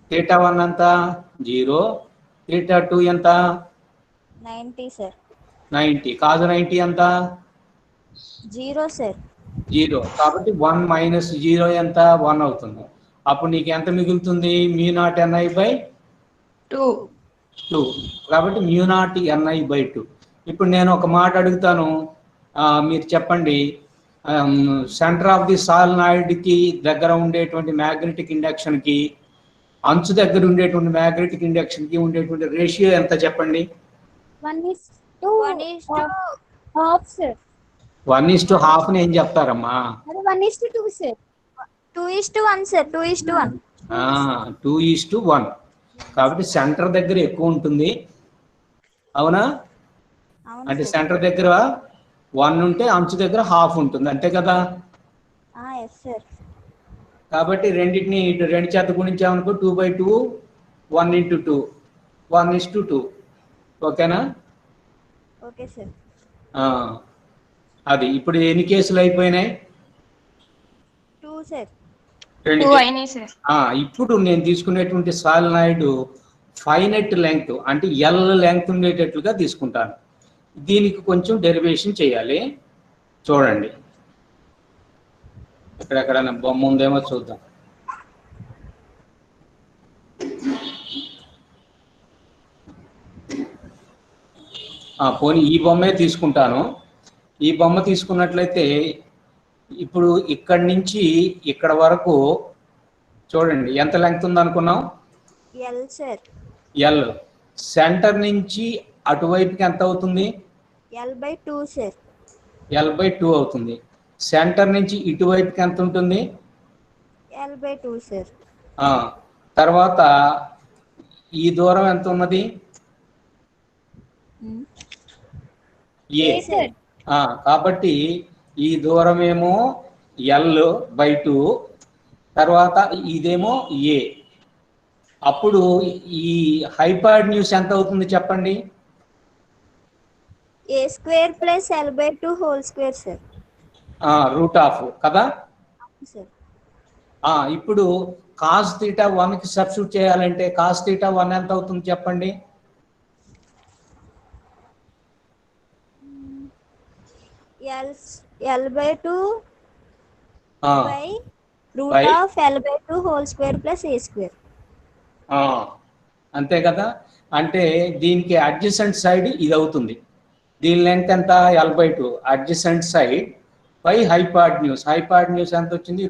A: థీటా 1 ఎంత? 0, థీటా 2 ఎంత?
B: 90 సార్.
A: 90. cos 90 ఎంత?
B: 0 సార్.
A: 0. కాబట్టి 1 మైనస్ 0 ఎంత? 1 అవుతుంది. అప్పుడు నీకు ఎంత మిగులుతుంది? μ0 ni/2. కాబట్టి μ0 ni/2. ఇప్పుడు నేను ఒక మాట అడుగుతాను, మీరు చెప్పండి. సెంటర్ ఆఫ్ ది సాలినాయిడ్కి దగ్గర ఉండేటువంటి మ్యాగ్నెటిక్ ఇండక్షన్కి అంచు దగ్గర ఉండేటువంటి మ్యాగ్నెటిక్ ఇండక్షన్కి ఉండేటువంటి రేషియో ఎంత చెప్పండి?
E: 1:1.5 సార్.
A: 1:1/2 ఏం చెప్తారమ్మా?
E: అది 1:2 సార్.
B: 2:1 సార్. 2:1.
A: 2:1. కాబట్టి సెంటర్ దగ్గర ఎక్కువ ఉంటుంది. అవునా? అంటే సెంటర్ దగ్గర 1 ఉంటే అంచు దగ్గర 1/2 ఉంటుంది. అంతే కదా?
B: Yes sir.
A: కాబట్టి రెండింటిని 2 చేత గుణించామనుకో 2/2, 1 × 2, 1:2. ఓకేనా?
B: Okay sir.
A: అది ఇప్పుడు ఎన్ని కేసులు అయిపోయినాయి?
B: 2 సార్.
D: 2 అయినాయి సార్.
A: ఇప్పుడు నేను తీసుకునేటువంటి సాలినాయిడ్ ఫైనైట్ లెంగ్త్ అంటే ఎల్ లెంగ్త్ ఉండేటట్లుగా తీసుకుంటాను. దీనికి కొంచెం డెరివేషన్ చేయాలి. చూడండి, ఎక్కడెక్కడైనా బొమ్మ ఉందేమో చూద్దాం. పోనీ ఈ బొమ్మే తీసుకుంటాను. ఈ బొమ్మ తీసుకున్నట్లయితే ఇప్పుడు ఇక్కడి నుంచి ఇక్కడ వరకు చూడండి ఎంత లెంగ్త్ ఉంది అనుకున్నాం?
B: L sir.
A: ఎల్. సెంటర్ నుంచి అటువైపుకి ఎంత అవుతుంది?
B: L/2 sir.
A: L/2 అవుతుంది. సెంటర్ నుంచి ఇటువైపుకి ఎంత ఉంటుంది?
B: L/2 sir.
A: తర్వాత ఈ దూరం ఎంత ఉన్నది? ఏ
E: సార్.
A: కాబట్టి ఈ దూరం ఏమో L/2, తర్వాత ఇదేమో ఏ. అప్పుడు ఈ హైపార్టెన్యూస్ ఎంత అవుతుంది చెప్పండి?
B: A² + L/2 whole square sir.
A: √, కదా?
B: సార్.
A: ఇప్పుడు cos θ 1కి సబ్స్టిట్యూట్ చేయాలంటే cos θ 1 ఎంత అవుతుంది చెప్పండి?
B: L/2 √L/2 whole square + A².
A: అంతే కదా? అంటే దీనికి అడ్జసెంట్ సైడ్ ఇది అవుతుంది. దీని లెంగ్త్ ఎంత? L/2. Adjacent side by hypotenuse. Hypotenuse ఎంత వచ్చింది?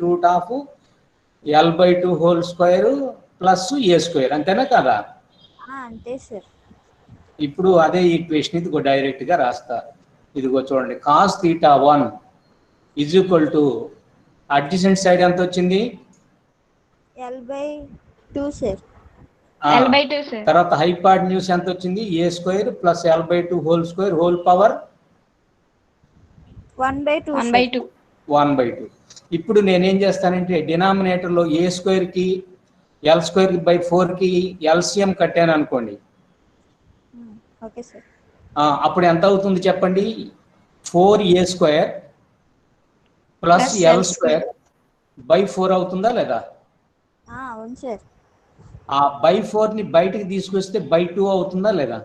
A: √L/2 whole square + A². అంతేనా కదా?
B: అంతే సార్.
A: ఇప్పుడు అదే ఈక్వేషన్ ఇది డైరెక్ట్గా రాస్తా. ఇదిగో చూడండి cos theta 1 is equal to adjacent side ఎంత వచ్చింది
B: L/2 సార్.
F: L/2 sir.
A: తర్వాత హైపాటన్యూస్ ఎంత వచ్చింది A² plus L/2 whole square whole power
B: 1/2
F: 1/2.
A: 1/2. ఇప్పుడు నేనేం చేస్తానంటే డినామినేటర్లో A² కి L²/4 కి ఎల్సిఎం కట్టాను అనుకోండి.
B: Okay sir.
A: అప్పుడు ఎంత అవుతుంది చెప్పండి 4A² ప్లస్ L²/4 అవుతుందా లేదా?
B: అవును సార్.
A: ఆ /4 ని బయటికి తీసుకొస్తే /2 అవుతుందా లేదా?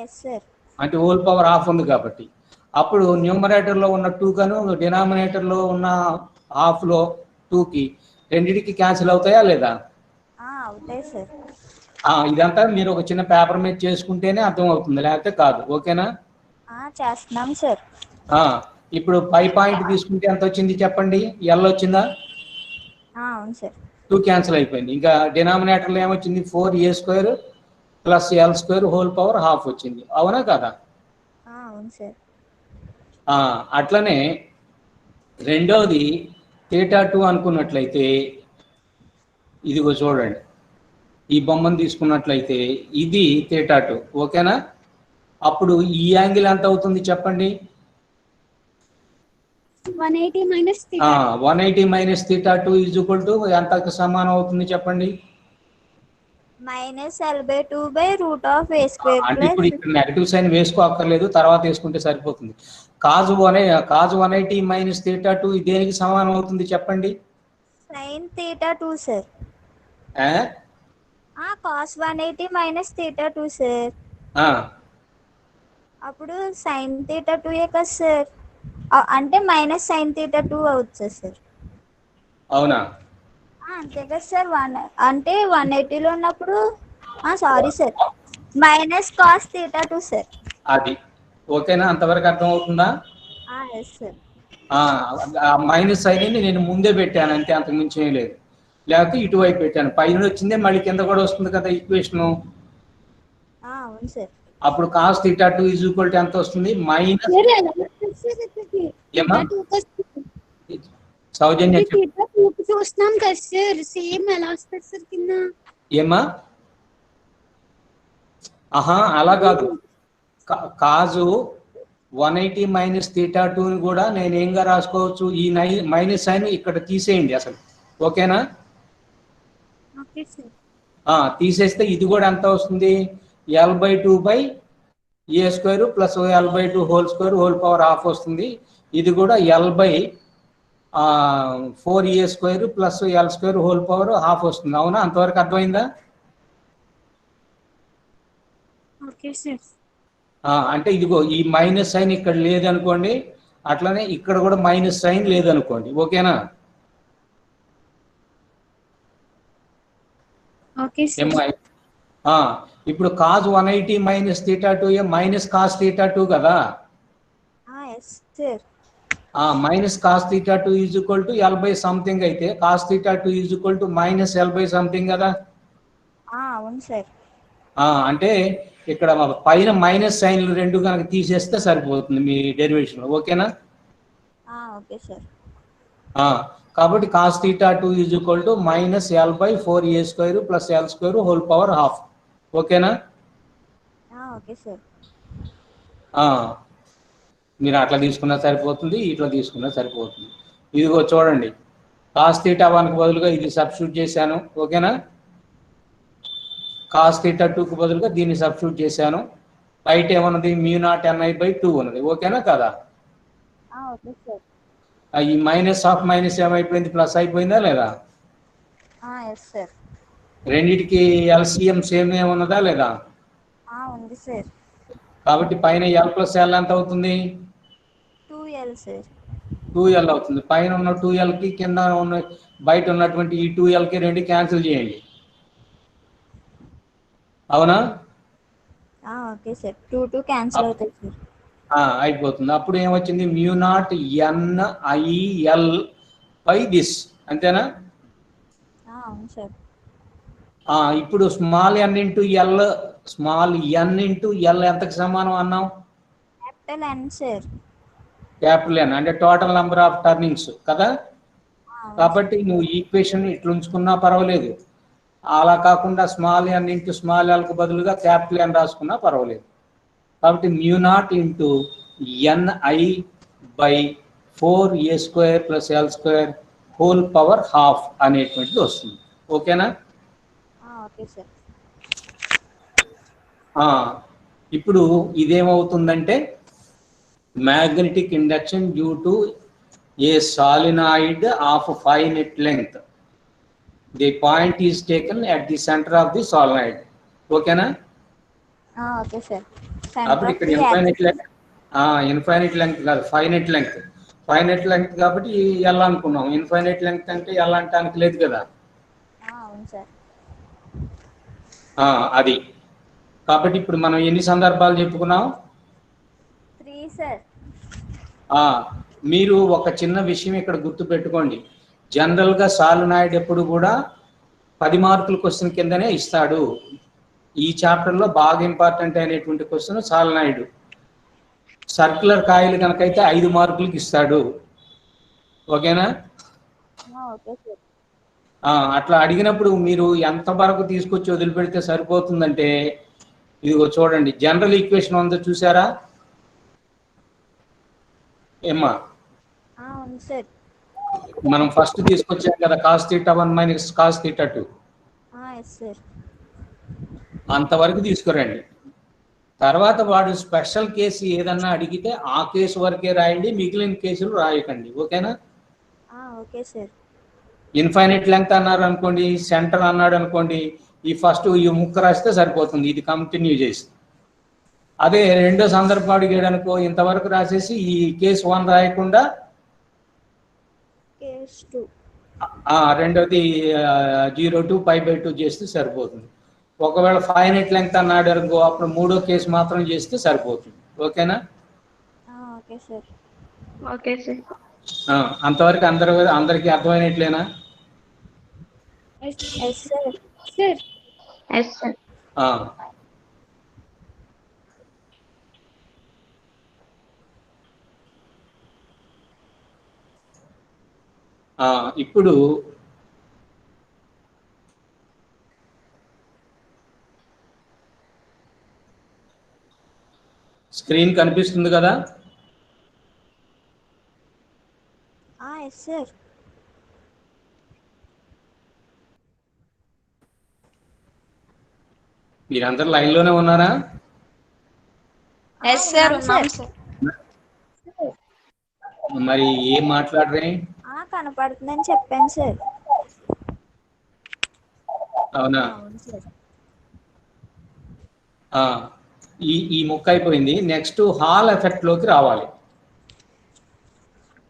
B: Yes sir.
A: అంటే హోల్ పవర్ హాఫ్ ఉంది కాబట్టి అప్పుడు న్యూమరేటర్లో ఉన్న 2 కను డినామినేటర్లో ఉన్న హాఫ్లో 2కి రెండింటికి క్యాన్సిల్ అవుతాయా లేదా?
B: అవుతాయి సార్.
A: ఇదంతా మీరు ఒక చిన్న పేపర్ మీద చేసుకుంటేనే అర్థం అవుతుంది, లేకపోతే కాదు. ఓకేనా?
B: చేస్తున్నాం సార్.
A: ఇప్పుడు పై పాయింట్ తీసుకుంటే ఎంత వచ్చింది చెప్పండి? ఎల్ వచ్చిందా?
B: అవును సార్.
A: 2 క్యాన్సిల్ అయిపోయింది. ఇంకా డినామినేటర్లో ఏమొచ్చింది 4A² plus L² whole power half వచ్చింది. అవునా కదా?
B: అవును సార్.
A: అట్లనే రెండోది θ2 అనుకున్నట్లయితే ఇదిగో చూడండి, ఈ బొమ్మను తీసుకున్నట్లయితే ఇది θ2. ఓకేనా? అప్పుడు ఈ యాంగిల్ ఎంత అవుతుంది చెప్పండి?
E: 180 minus theta.
A: 180 minus θ2 is equal to ఎంతకు సమానం అవుతుంది చెప్పండి?
B: -L/2/√A².
A: అంటే ఇప్పుడు ఇక్కడ నెగటివ్ సైన్ వేసుకోక్కర్లేదు, తర్వాత వేసుకుంటే సరిపోతుంది. కాజు 180 మైనస్ θ2 దేనికి సమానం అవుతుంది చెప్పండి?
B: sin θ2 sir. cos 180 minus θ2 sir. అప్పుడు sin θ2 కదా సార్, అంటే మైనస్ sin θ2 అవుతుంది సార్.
A: అవునా?
B: అంతే కదా సార్. అంటే 180లో ఉన్నప్పుడు sorry sir minus cos θ2 sir.
A: అది ఓకేనా? అంతవరకు అర్థం అవుతుందా?
B: Yes sir.
A: మైనస్ సైన్ నేను ముందే పెట్టాను అంతే, అంతకు మించి ఏం లేదు. లేకపోతే ఇటువైపు పెట్టాను, పైన వచ్చిందే మళ్ళీ కింద కూడా వస్తుంది కదా ఈక్వేషన్.
B: అవును సార్.
A: అప్పుడు కాస్ θ2 ఈజ్ ఈక్వల్ టు ఎంత వస్తుంది? మైనస్ సౌజన్య
E: చూస్తున్నాం కదా సార్, సేమ్ ఎలా వస్తుంది సార్ కింద?
A: ఏమా? అలా కాదు. కాజు 180 మైనస్ θ2 ని కూడా నేను ఏంగా రాసుకోవచ్చు? ఈ మైనస్ సైన్ ఇక్కడ తీసేయండి అసలు. ఓకేనా?
E: Okay sir.
A: తీసేస్తే ఇది కూడా ఎంత వస్తుంది? L/2/A² plus L/2 whole square whole power half వస్తుంది. ఇది కూడా L/4A² plus L² whole power half వస్తుంది. అవునా? అంతవరకు అర్థమైందా?
E: Okay sir.
A: అంటే ఇదిగో ఈ మైనస్ సైన్ ఇక్కడ లేదనుకోండి, అట్లనే ఇక్కడ కూడా మైనస్ సైన్ లేదనుకోండి. ఓకేనా?
E: Okay sir.
A: ఇప్పుడు కాజ్ 180 మైనస్ θ2 మైనస్ కాస్ θ2 కదా?
B: Yes sir.
A: Minus cos θ2 is equal to L/ something అయితే cos θ2 is equal to minus L/ something కదా?
B: అవును సార్.
A: అంటే ఇక్కడ పైన మైనస్ సైన్లు రెండు కనుక తీసేస్తే సరిపోతుంది మీ డెరివేషన్. ఓకేనా?
B: Okay sir.
A: కాబట్టి cos θ2 is equal to minus L/4A² plus L² whole power half. ఓకేనా?
B: Okay sir.
A: మీరు అట్లా తీసుకున్నా సరిపోతుంది, ఇట్లా తీసుకున్నా సరిపోతుంది. ఇదిగో చూడండి, కాస్ θ1కి బదులుగా ఇది సబ్స్టిట్యూట్ చేశాను. ఓకేనా? కాస్ θ2కి బదులుగా దీన్ని సబ్స్టిట్యూట్ చేశాను. బయట ఏమన్నది? μ0 ఉన్నది. ఓకేనా కదా?
B: Okay sir.
A: ఈ మైనస్ ఆఫ్ మైనస్ ఏమైపోయింది? ప్లస్ అయిపోయిందా లేదా?
B: Yes sir.
A: రెండిటికి ఎల్సిఎం సేమ్ ఏమన్నదా లేదా?
B: ఉంది సార్.
A: కాబట్టి పైన L+L ఎంత అవుతుంది?
B: 2L sir.
A: 2L అవుతుంది. పైన ఉన్న 2Lకి కింద ఉన్న బయట ఉన్నటువంటి ఈ 2Lకి రెండు క్యాన్సిల్ చేయండి. అవునా?
B: Okay sir. 2 క్యాన్సిల్ అవుతాయి సార్.
A: అయిపోతుంది. అప్పుడు ఏమొచ్చింది? μ0NIL/this. అంతేనా?
B: అవును సార్.
A: ఇప్పుడు స్మాల్ n ఇంటూ ఎల్ ఎంతకు సమానం అన్నాం?
B: Capital N sir.
A: Capital N అంటే టోటల్ నెంబర్ ఆఫ్ టర్నింగ్స్ కదా. కాబట్టి నువ్వు ఈక్వేషన్ ఇట్లా ఉంచుకున్నా పర్వాలేదు, అలా కాకుండా స్మాల్ ఎన్ ఇంటూ స్మాల్ ఎల్కు బదులుగా క్యాపిటల్ ఎన్ రాసుకున్నా పర్వాలేదు. కాబట్టి μ0 into NI by 4a² plus L² whole power half అనేటువంటిది వస్తుంది. ఓకేనా?
B: Okay sir.
A: ఇప్పుడు ఇదేమవుతుందంటే magnetic induction due to a solenoid of finite length, the point is taken at the centre of the solenoid. ఓకేనా?
B: Okay sir.
A: అప్పుడు ఇక్కడ infinite length కాదు, finite length. Finite length కాబట్టి ఎల్ అనుకున్నాం. ఇన్ఫైనైట్ లెంగ్త్ అంటే L అంటానికి లేదు కదా.
B: అవును సార్.
A: అది కాబట్టి ఇప్పుడు మనం ఎన్ని సందర్భాలు చెప్పుకున్నాం?
B: 3 సార్.
A: మీరు ఒక చిన్న విషయం ఇక్కడ గుర్తు పెట్టుకోండి. జనరల్గా సాలినాయిడ్ ఎప్పుడు కూడా 10 మార్కుల క్వశ్చన్ కిందనే ఇస్తాడు. ఈ చాప్టర్లో బాగా ఇంపార్టెంట్ అయినటువంటి క్వశ్చన్ సాలినాయిడ్. సర్క్యులర్ కాయిల్ కనుకైతే 5 మార్కులకి ఇస్తాడు. ఓకేనా?
B: Okay sir.
A: అట్లా అడిగినప్పుడు మీరు ఎంత వరకు తీసుకొచ్చి వదిలిపెడితే సరిపోతుందంటే, ఇదిగో చూడండి, జనరల్ ఈక్వేషన్ ఉందో చూసారా ఏమ్మా?
B: అవును సార్.
A: మనం ఫస్ట్ తీసుకొచ్చాం కదా, cos θ1 minus cos θ2.
B: Yes sir.
A: అంతవరకు తీసుకురండి. తర్వాత వాడు స్పెషల్ కేసు ఏదన్నా అడిగితే ఆ కేసు వరకే రాయండి, మిగిలిన కేసులు రాయకండి. ఓకేనా?
B: Okay sir.
A: ఇన్ఫైనైట్ లెంగ్త్ అన్నారు అనుకోండి, సెంటర్ అన్నాడు అనుకోండి, ఈ ఫస్ట్ ఈ ముక్క రాస్తే సరిపోతుంది, ఇది కంటిన్యూ చేసి. అదే రెండో సందర్భం అడిగాడు అనుకో, ఇంతవరకు రాసేసి ఈ కేసు 1 రాయకుండా
B: కేస్ 2
A: రెండోది 0 to π/2 చేస్తే సరిపోతుంది. ఒకవేళ ఫైనైట్ లెంగ్త్ అన్నాడు అనుకో, అప్పుడు మూడో కేసు మాత్రం చేస్తే సరిపోతుంది. ఓకేనా?
B: Okay sir.
F: Okay sir.
A: అంతవరకు అందరికి అర్థమైనట్లేనా?
B: Yes sir.
E: Sir
F: yes sir.
A: ఇప్పుడు స్క్రీన్ కనిపిస్తుంది కదా?
B: Yes sir.
A: మీరందరూ లైన్లోనే ఉన్నారా?
B: Yes sir. ఉన్నాం సార్.
A: మరి ఏం మాట్లాడరే?
B: కనపడుతుందని చెప్పాను సార్.
A: అవునా?
B: అవును సార్.
A: ఈ ముక్క అయిపోయింది. నెక్స్ట్ హాల్ ఎఫెక్ట్ లోకి రావాలి.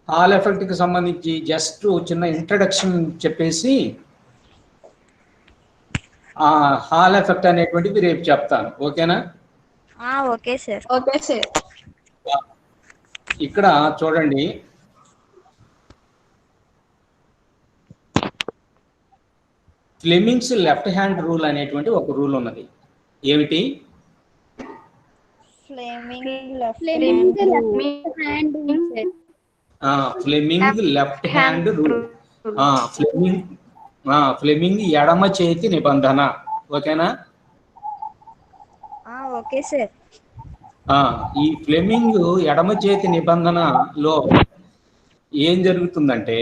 A: హాల్ ఎఫెక్ట్ కి సంబంధించి జస్ట్ చిన్న ఇంట్రడక్షన్ చెప్పేసి హాల్ ఎఫెక్ట్ అనేటువంటిది రేపు చెప్తాను. ఓకేనా?
B: Okay sir.
C: Okay sir.
A: ఇక్కడ చూడండి, ఫ్లెమింగ్స్ లెఫ్ట్ హ్యాండ్ రూల్ అనేటువంటి ఒక రూల్ ఉన్నది. ఏమిటి?
B: Fleming
A: Fleming left hand rule. Fleming ఎడమ చేతి నిబంధన. ఓకేనా?
B: Okay sir.
A: ఈ ఫ్లెమింగ్ ఎడమ చేతి నిబంధనలో ఏం జరుగుతుందంటే,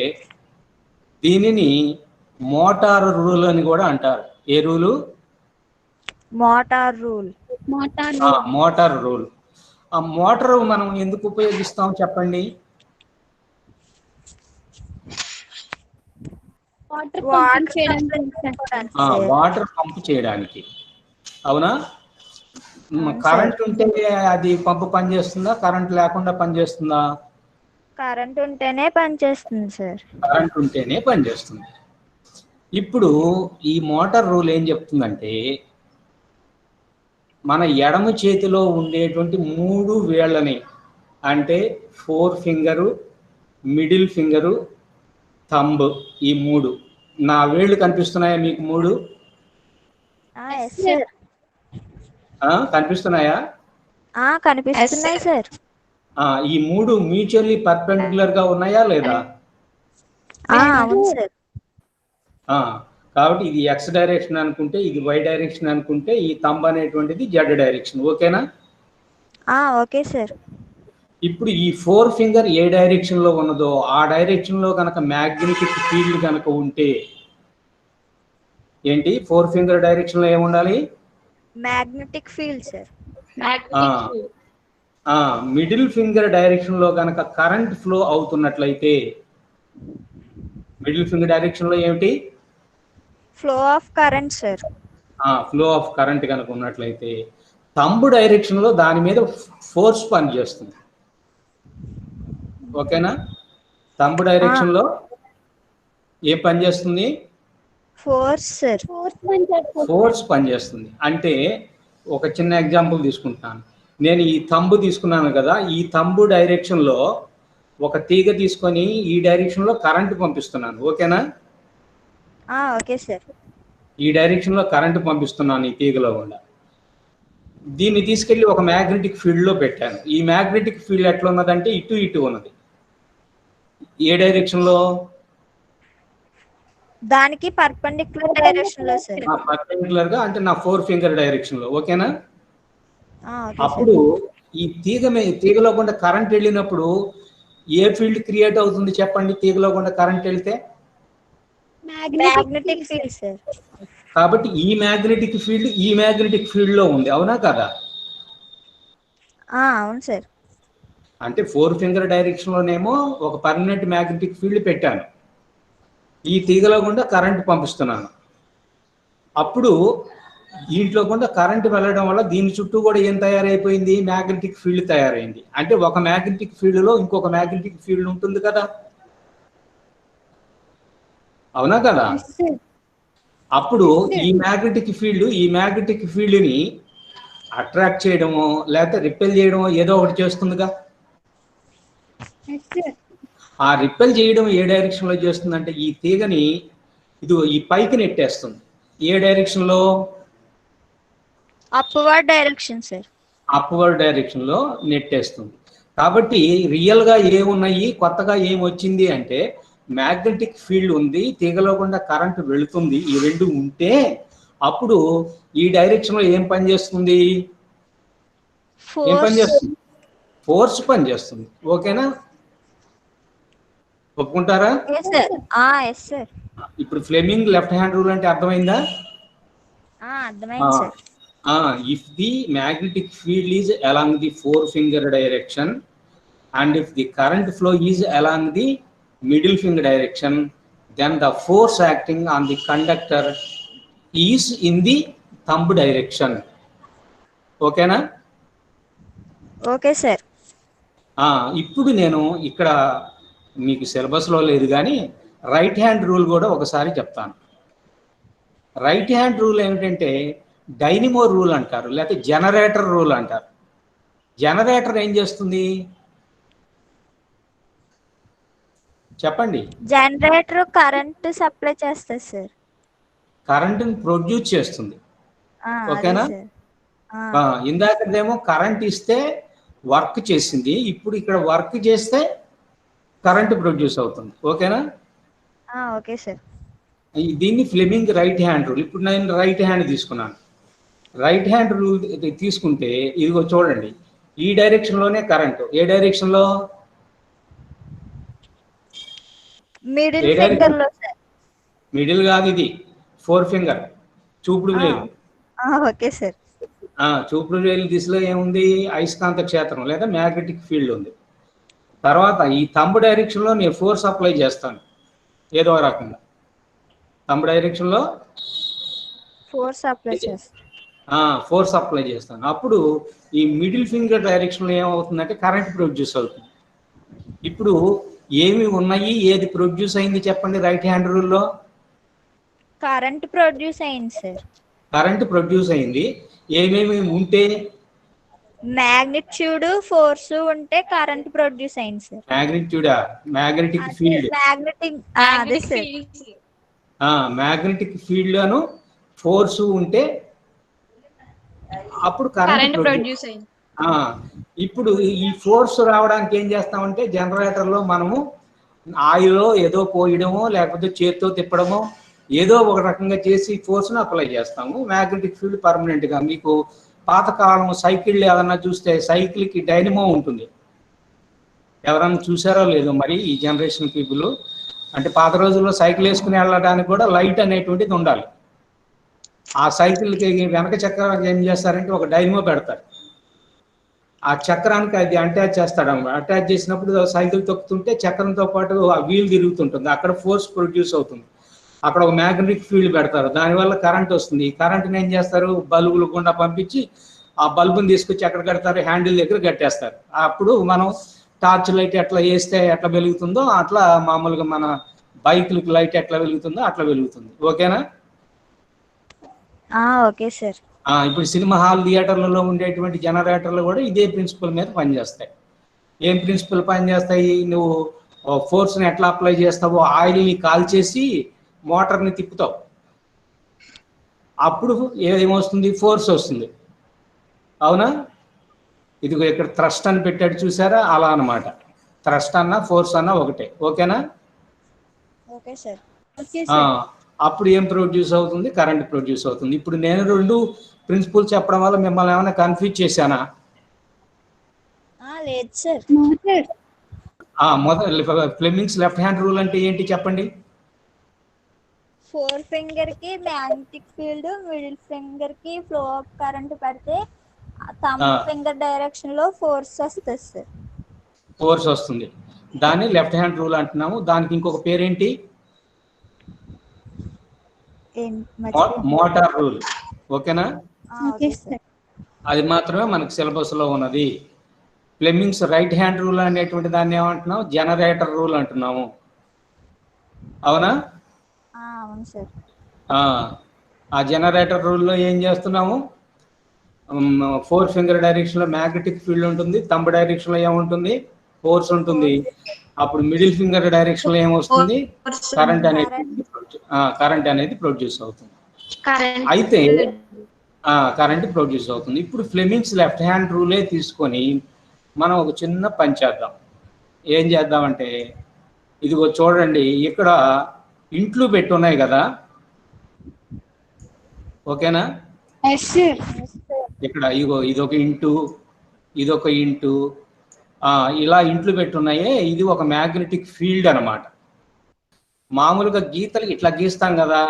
A: దీనిని మోటార్ రూల్ అని కూడా అంటారు. ఏ rule?
B: Motor rule.
A: Motor rule. ఆ మోటార్ మనం ఎందుకు ఉపయోగిస్తాం చెప్పండి? వాటర్ పంప్ చేయడానికి. అవునా? కరెంట్ ఉంటే అది పంపు పనిచేస్తుందా, కరెంట్ లేకుండా పనిచేస్తుందా?
B: కరెంట్ ఉంటేనే పనిచేస్తుంది సార్.
A: కరెంట్ ఉంటేనే పనిచేస్తుంది. ఇప్పుడు ఈ మోటార్ రూల్ ఏం చెప్తుందంటే, మన ఎడమ చేతిలో ఉండేటువంటి 3 వేళ్ళని, అంటే 4 ఫింగరు, మిడిల్ ఫింగరు, థంబ్, ఈ 3. నా వేళ్ళు కనిపిస్తున్నాయా మీకు? 3 కనిపిస్తున్నాయా?
B: కనిపిస్తున్నాయి సార్.
A: ఈ 3 మ్యూచువల్లీ పర్పెండిక్యులర్ గా ఉన్నాయా లేదా?
B: అవును సార్.
A: కాబట్టి ఇది ఎక్స్ డైరెక్షన్ అనుకుంటే, ఇది వై డైరెక్షన్ అనుకుంటే, ఈ థంబ్ అనేటువంటిది జెడ్ డైరెక్షన్. ఓకేనా?
B: Okay sir.
A: ఇప్పుడు ఈ 4 ఫింగర్ ఏ డైరెక్షన్ లో ఉన్నదో ఆ డైరెక్షన్ లో కనుక మ్యాగ్నెటిక్ ఫీల్డ్ కనుక ఉంటే ఏంటి 4 ఫింగర్ డైరెక్షన్ లో ఏముండాలి?
B: Magnetic field sir.
A: Middle finger direction లో కనుక కరెంట్ ఫ్లో అవుతున్నట్లయితే, మిడిల్ ఫింగర్ డైరెక్షన్ లో ఏమిటి?
B: Flow of current sir.
A: Flow of current కనుక ఉన్నట్లయితే థంబ్ డైరెక్షన్ లో దాని మీద ఫోర్స్ పనిచేస్తుంది. ఓకేనా? థంబ్ డైరెక్షన్ లో ఏ పని చేస్తుంది?
B: Force sir.
A: ఫోర్స్ పనిచేస్తుంది. అంటే ఒక చిన్న ఎగ్జాంపుల్ తీసుకుంటాను. నేను ఈ థంబ్ తీసుకున్నాను కదా, ఈ థంబ్ డైరెక్షన్ లో ఒక తీగ తీసుకొని ఈ డైరెక్షన్ లో కరెంట్ పంపిస్తున్నాను. ఓకేనా?
B: Okay sir.
A: ఈ డైరెక్షన్ లో కరెంట్ పంపిస్తున్నాను ఈ తీగలో కూడా. దీన్ని తీసుకెళ్లి ఒక మ్యాగ్నెటిక్ ఫీల్డ్ లో పెట్టాను. ఈ మ్యాగ్నెటిక్ ఫీల్డ్ ఎట్లా ఉన్నదంటే ఇటు ఉన్నది. ఏ డైరెక్షన్ లో?
B: దానికి పర్పెండిక్యులర్ డైరెక్షన్ లో సార్.
A: పర్పెండిక్యులర్ గా, అంటే నా 4 ఫింగర్ డైరెక్షన్ లో. ఓకేనా?
B: ఓకే
A: అప్పుడు ఈ తీగలో గుండా కరెంట్ వెళ్ళినప్పుడు ఏ ఫీల్డ్ క్రియేట్ అవుతుంది చెప్పండి? తీగలో గుండా కరెంట్ వెళ్తే
B: మ్యాగ్నెటిక్ ఫీల్డ్ సార్.
A: కాబట్టి ఈ మ్యాగ్నెటిక్ ఫీల్డ్ లో ఉంది. అవునా కదా?
B: అవును సార్.
A: అంటే 4 ఫింగర్ డైరెక్షన్ లోనేమో ఒక పర్మనెంట్ మ్యాగ్నెటిక్ ఫీల్డ్ పెట్టాను, ఈ తీగలో గుండా కరెంట్ పంపిస్తున్నాను. అప్పుడు దీంట్లో గుండా కరెంట్ వెళ్ళడం వల్ల దీని చుట్టూ కూడా ఏం తయారైపోయింది? మ్యాగ్నెటిక్ ఫీల్డ్ తయారైంది. అంటే ఒక మ్యాగ్నెటిక్ ఫీల్డ్ లో ఇంకొక మ్యాగ్నెటిక్ ఫీల్డ్ ఉంటుంది కదా, అవునా కదా? అప్పుడు ఈ మ్యాగ్నెటిక్ ఫీల్డ్ ని అట్రాక్ట్ చేయడమో లేకపోతే రిపెల్ చేయడమో ఏదో ఒకటి చేస్తుందిగా. ఆ రిపెల్ చేయడం ఏ డైరెక్షన్ లో చేస్తుందంటే ఈ తీగని ఈ పైకి నెట్టేస్తుంది. ఏ డైరెక్షన్ లో?
B: Upward direction sir.
A: Upward direction లో నెట్టేస్తుంది. కాబట్టి రియల్ గా ఏమున్నాయి, కొత్తగా ఏం వచ్చింది అంటే మ్యాగ్నెటిక్ ఫీల్డ్ ఉంది, తీగలో గుండా కరెంట్ వెళుతుంది. ఈ రెండు ఉంటే అప్పుడు ఈ డైరెక్షన్ లో ఏం పని చేస్తుంది? ఫోర్స్ పని చేస్తుంది. ఓకేనా? ఒప్పుకుంటారా?
B: Yes sir.
A: ఇప్పుడు ఫ్లెమింగ్ లెఫ్ట్ హ్యాండ్ రూల్ అంటే అర్థమైందా?
B: అర్థమైంది sir.
A: If the magnetic field is along the 4 finger direction and if the current flow is along the middle finger direction, then the force acting on the conductor is in the thumb direction. ఓకేనా?
B: Okay sir.
A: ఇప్పుడు నేను ఇక్కడ మీకు సిలబస్లో లేదు కానీ right hand rule కూడా ఒకసారి చెప్తాను. రైట్ హ్యాండ్ రూల్ ఏమిటంటే డైనమో రూల్ అంటారు, లేకపోతే జనరేటర్ రూల్ అంటారు. జనరేటర్ ఏం చేస్తుంది చెప్పండి?
B: జనరేటర్ కరెంట్ సప్లై చేస్తుంది సార్.
A: కరెంటుని ప్రొడ్యూస్ చేస్తుంది. ఓకేనా? ఇందాకదేమో కరెంట్ ఇస్తే వర్క్ చేసింది, ఇప్పుడు ఇక్కడ వర్క్ చేస్తే కరెంట్ ప్రొడ్యూస్ అవుతుంది. ఓకేనా?
B: Okay sir.
A: దీన్ని ఫ్లెమింగ్ రైట్ హ్యాండ్ రూల్. ఇప్పుడు నేను రైట్ హ్యాండ్ తీసుకున్నాను. రైట్ హ్యాండ్ రూల్ తీసుకుంటే ఇదిగో చూడండి, ఈ డైరెక్షన్ లోనే కరెంట్. ఏ డైరెక్షన్ లో?
B: మిడిల్ ఫింగర్ లో సార్.
A: మిడిల్ కాదు, ఇది 4 ఫింగర్ చూపుడు వేలు.
B: Okay sir.
A: చూపుడు వేలు దిశలో ఏముంది? అయస్కాంత క్షేత్రం లేదా మ్యాగ్నెటిక్ ఫీల్డ్ ఉంది. తర్వాత ఈ థంబ్ డైరెక్షన్ లో నేను ఫోర్స్ అప్లై చేస్తాను ఏదో రకంగా. థంబ్ డైరెక్షన్ లో
B: ఫోర్స్
A: అప్లై చేస్తాను. అప్పుడు ఈ మిడిల్ ఫింగర్ డైరెక్షన్ లో ఏమవుతుందంటే కరెంట్ ప్రొడ్యూస్ అవుతుంది. ఇప్పుడు ఏమి ఉన్నాయి, ఏది ప్రొడ్యూస్ అయింది చెప్పండి రైట్ హ్యాండ్ రూల్లో?
B: కరెంట్ ప్రొడ్యూస్ అయింది సార్.
A: కరెంట్ ప్రొడ్యూస్ అయింది. ఏమేమి ఉంటే?
B: మ్యాగ్నిట్యూడ్, ఫోర్స్ ఉంటే కరెంట్ ప్రొడ్యూస్ అయింది sir.
A: Magnetic field. Magnetic field అను ఫోర్స్ ఉంటే అప్పుడు కరెంట్ ప్రొడ్యూస్ అయింది. ఇప్పుడు ఈ ఫోర్స్ రావడానికి ఏం చేస్తామంటే జనరేటర్లో మనము ఆయిల్ ఏదో పోయడమో లేకపోతే చేత్తో తిప్పడమో ఏదో ఒక రకంగా చేసి ఫోర్స్ను అప్లై చేస్తాము. మ్యాగ్నెటిక్ ఫీల్డ్ పర్మనెంట్గా. మీకు పాతకాలం సైకిళ్ళు ఏదన్నా చూస్తే సైకిల్కి డైనమో ఉంటుంది. ఎవరన్నా చూసారో లేదో మరి ఈ జనరేషన్ పీపుల్. అంటే పాత రోజుల్లో సైకిల్ వేసుకుని వెళ్ళడానికి కూడా లైట్ అనేటువంటిది ఉండాలి. ఆ సైకిల్కి వెనక చక్రానికి ఏం చేస్తారంటే ఒక డైనమో పెడతారు. ఆ చక్రానికి అది అటాచ్ చేస్తాడు అన్నమాట. అటాచ్ చేసినప్పుడు సైకిల్ తొక్కుతుంటే చక్రంతో పాటు ఆ వీల్ తిరుగుతుంటుంది. అక్కడ ఫోర్స్ ప్రొడ్యూస్ అవుతుంది. అక్కడ ఒక మ్యాగ్నెటిక్ ఫీల్డ్ పెడతారు. దానివల్ల కరెంట్ వస్తుంది. ఈ కరెంట్ని ఏం చేస్తారు, బల్బులు గుండా పంపించి ఆ బల్బుని తీసుకొచ్చి ఎక్కడ కడతారు, హ్యాండిల్ దగ్గర కట్టేస్తారు. అప్పుడు మనం టార్చ్ లైట్ ఎట్లా వేస్తే ఎట్లా వెలుగుతుందో అట్లా మామూలుగా మన బైక్లకి లైట్ ఎట్లా వెలుగుతుందో అట్లా వెలుగుతుంది. ఓకేనా?
B: Okay sir.
A: ఇప్పుడు సినిమా హాల్ థియేటర్లలో ఉండేటువంటి జనరేటర్లు కూడా ఇదే ప్రిన్సిపల్ మీద పనిచేస్తాయి. ఏం ప్రిన్సిపల్ పనిచేస్తాయి? నువ్వు ఫోర్స్ని ఎట్లా అప్లై చేస్తావో ఆయిల్ని కాల్చేసి మోటార్ని తిప్పుతావు. అప్పుడు ఏమొస్తుంది? ఫోర్స్ వస్తుంది. అవునా? ఇదిగో ఇక్కడ థ్రస్ట్ అని పెట్టాడు చూసారా, అలా అన్నమాట. థ్రస్ట్ అన్న ఫోర్స్ అన్న ఒకటే. ఓకేనా?
B: Okay sir.
A: అప్పుడు ఏం ప్రొడ్యూస్ అవుతుంది? కరెంట్ ప్రొడ్యూస్ అవుతుంది. ఇప్పుడు నేను 2 ప్రిన్సిపల్ చెప్పడం వల్ల మిమ్మల్ని ఏమైనా కన్ఫ్యూజ్ చేశానా?
B: లేదు sir.
A: Fleming's left hand rule అంటే ఏంటి చెప్పండి?
B: 4 ఫింగర్ కి మ్యాగ్నెటిక్ ఫీల్డ్, మిడిల్ ఫింగర్ కి ఫ్లో ఆఫ్ కరెంట్ పెడితే థంబ్ ఫింగర్ డైరెక్షన్ లో ఫోర్స్ వస్తుంది సార్.
A: ఫోర్స్ వస్తుంది. దాన్ని లెఫ్ట్ హ్యాండ్ రూల్ అంటున్నాము. దానికి ఇంకొక పేరేంటి? Motor rule. ఓకేనా? అది మాత్రమే మనకు సిలబస్ లో ఉన్నది. ఫ్లెమింగ్స్ రైట్ హ్యాండ్ రూల్ అనేటువంటి దాన్ని ఏమంటున్నాము? జనరేటర్ రూల్ అంటున్నాము. అవునా?
B: అవును సార్.
A: ఆ జనరేటర్ రూల్లో ఏం చేస్తున్నాము? 4 ఫింగర్ డైరెక్షన్ లో మ్యాగ్నెటిక్ ఫీల్డ్ ఉంటుంది. థంబ్ డైరెక్షన్ లో ఏముంటుంది? ఫోర్స్ ఉంటుంది. అప్పుడు మిడిల్ ఫింగర్ డైరెక్షన్ లో ఏమొస్తుంది? కరెంట్ అనేది ప్రొడ్యూస్ అవుతుంది. అయితే కరెంట్ ప్రొడ్యూస్ అవుతుంది. ఇప్పుడు ఫ్లెమింగ్స్ లెఫ్ట్ హ్యాండ్ రూలే తీసుకొని మనం ఒక చిన్న పని చేద్దాం. ఏం చేద్దామంటే ఇదిగో చూడండి, ఇక్కడ ఇంట్లు పెట్టున్నాయి కదా. ఓకేనా? ఇక్కడ ఇగో ఇదొక ఇంటు, ఇదొక ఇంటు, ఇలా ఇంట్లు పెట్టున్నాయే. ఇది ఒక మ్యాగ్నెటిక్ ఫీల్డ్ అన్నమాట. మామూలుగా గీతలు ఇట్లా గీస్తాం కదా,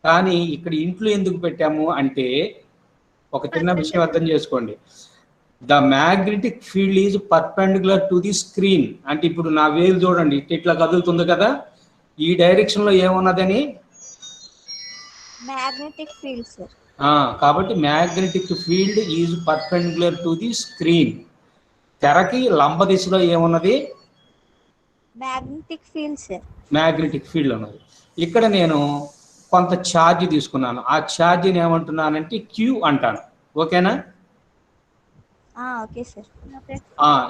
A: కానీ ఇక్కడ ఇంట్లో ఎందుకు పెట్టాము అంటే ఒక చిన్న విషయం అర్థం చేసుకోండి. The magnetic field is perpendicular to the screen. అంటే ఇప్పుడు నా వేలు చూడండి, ఇట్లా కదులుతుంది కదా, ఈ డైరెక్షన్ లో ఏమున్నదని?
B: Magnetic field sir.
A: కాబట్టి magnetic field is perpendicular to the screen. తెరకి లంబ దిశలో ఏమున్నది?
B: Magnetic field sir.
A: Magnetic field ఉన్నది. ఇక్కడ నేను కొంత ఛార్జ్ తీసుకున్నాను. ఆ ఛార్జ్ని ఏమంటున్నానంటే క్యూ అంటాను. ఓకేనా?
B: Okay sir.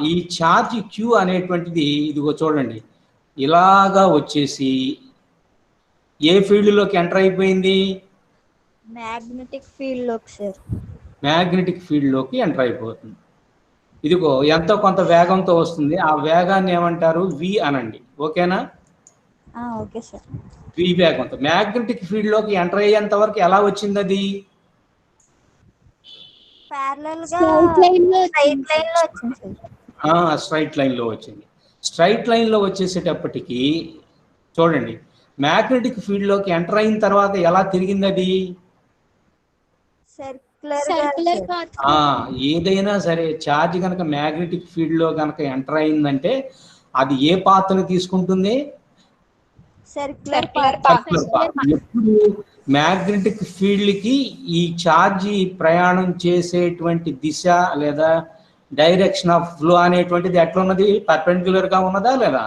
A: ఈ ఛార్జ్ క్యూ అనేటువంటిది ఇదిగో చూడండి, ఇలాగా వచ్చేసి ఏ ఫీల్డ్లోకి ఎంటర్ అయిపోయింది?
B: మ్యాగ్నెటిక్ ఫీల్డ్ లోకి సార్.
A: మ్యాగ్నెటిక్ ఫీల్డ్లోకి ఎంటర్ అయిపోతుంది. ఇదిగో ఎంతో కొంత వేగంతో వస్తుంది. ఆ వేగాన్ని ఏమంటారు? వి అనండి. ఓకేనా?
B: Okay sir.
A: వి వేగంతో మ్యాగ్నెటిక్ ఫీల్డ్లోకి ఎంటర్ అయ్యేంత వరకు ఎలా వచ్చింది? అది స్ట్రైట్ లైన్లో వచ్చింది. స్ట్రైట్ లైన్లో వచ్చేసేటప్పటికి చూడండి, మ్యాగ్నెటిక్ ఫీల్డ్లోకి ఎంటర్ అయిన తర్వాత ఎలా తిరిగింది? అది ఏదైనా సరే ఛార్జ్ కనుక మ్యాగ్నెటిక్ ఫీల్డ్లో కనుక ఎంటర్ అయిందంటే అది ఏ పాత్ను తీసుకుంటుంది?
B: Circular
A: path. ఎప్పుడు మ్యాగ్నెటిక్ ఫీల్డ్కి ఈ ఛార్జీ ప్రయాణం చేసేటువంటి దిశ లేదా డైరెక్షన్ ఆఫ్ ఫ్లో అనేటువంటిది ఎట్లున్నది? పర్పెండిక్యులర్ గా ఉన్నదా లేదా?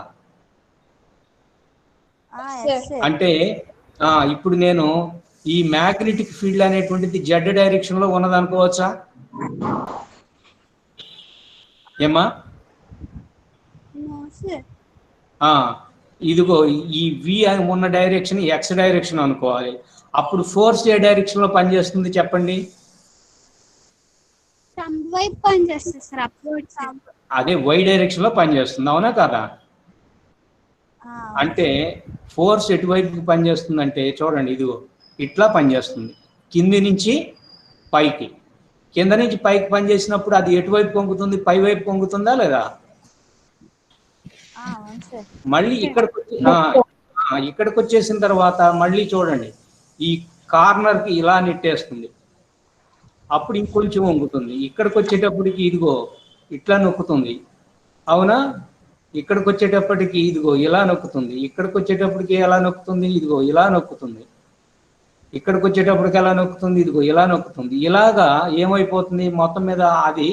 A: అంటే ఇప్పుడు నేను ఈ మ్యాగ్నెటిక్ ఫీల్డ్ అనేటువంటిది జెడ్ డైరెక్షన్ లో ఉన్నది అనుకోవచ్చా? ఏమా? ఇదిగో ఈ వి ఉన్న డైరెక్షన్ ఎక్స్ డైరెక్షన్ అనుకోవాలి. అప్పుడు ఫోర్స్ ఏ డైరెక్షన్ లో పనిచేస్తుంది చెప్పండి?
E: వైపు పనిచేస్తుంది సార్ అప్వర్డ్
A: అదే వై డైరెక్షన్ లో పనిచేస్తుంది, అవునా కదా? అంటే ఫోర్స్ ఎటువైపుకి పనిచేస్తుందంటే చూడండి, ఇదిగో ఇట్లా పనిచేస్తుంది, కింది నుంచి పైకి. కింద నుంచి పైకి పనిచేసినప్పుడు అది ఎటువైపు పొంగుతుంది? పై వైపు పొంగుతుందా లేదా? మళ్ళీ ఇక్కడికి వచ్చేసిన తర్వాత మళ్ళీ చూడండి, ఈ కార్నర్ కి ఇలా నెట్టేస్తుంది, అప్పుడు ఇంకొంచెం వంగుతుంది. ఇక్కడికి వచ్చేటప్పటికి ఇదిగో ఇట్లా నొక్కుతుంది, అవునా? ఇక్కడికి వచ్చేటప్పటికి ఇదిగో ఇలా నొక్కుతుంది, ఇక్కడికి వచ్చేటప్పటికి ఎలా నొక్కుతుంది? ఇదిగో ఇలా నొక్కుతుంది, ఇక్కడికి వచ్చేటప్పటికి ఎలా నొక్కుతుంది? ఇదిగో ఇలా నొక్కుతుంది. ఇలాగా ఏమైపోతుంది? మొత్తం మీద అది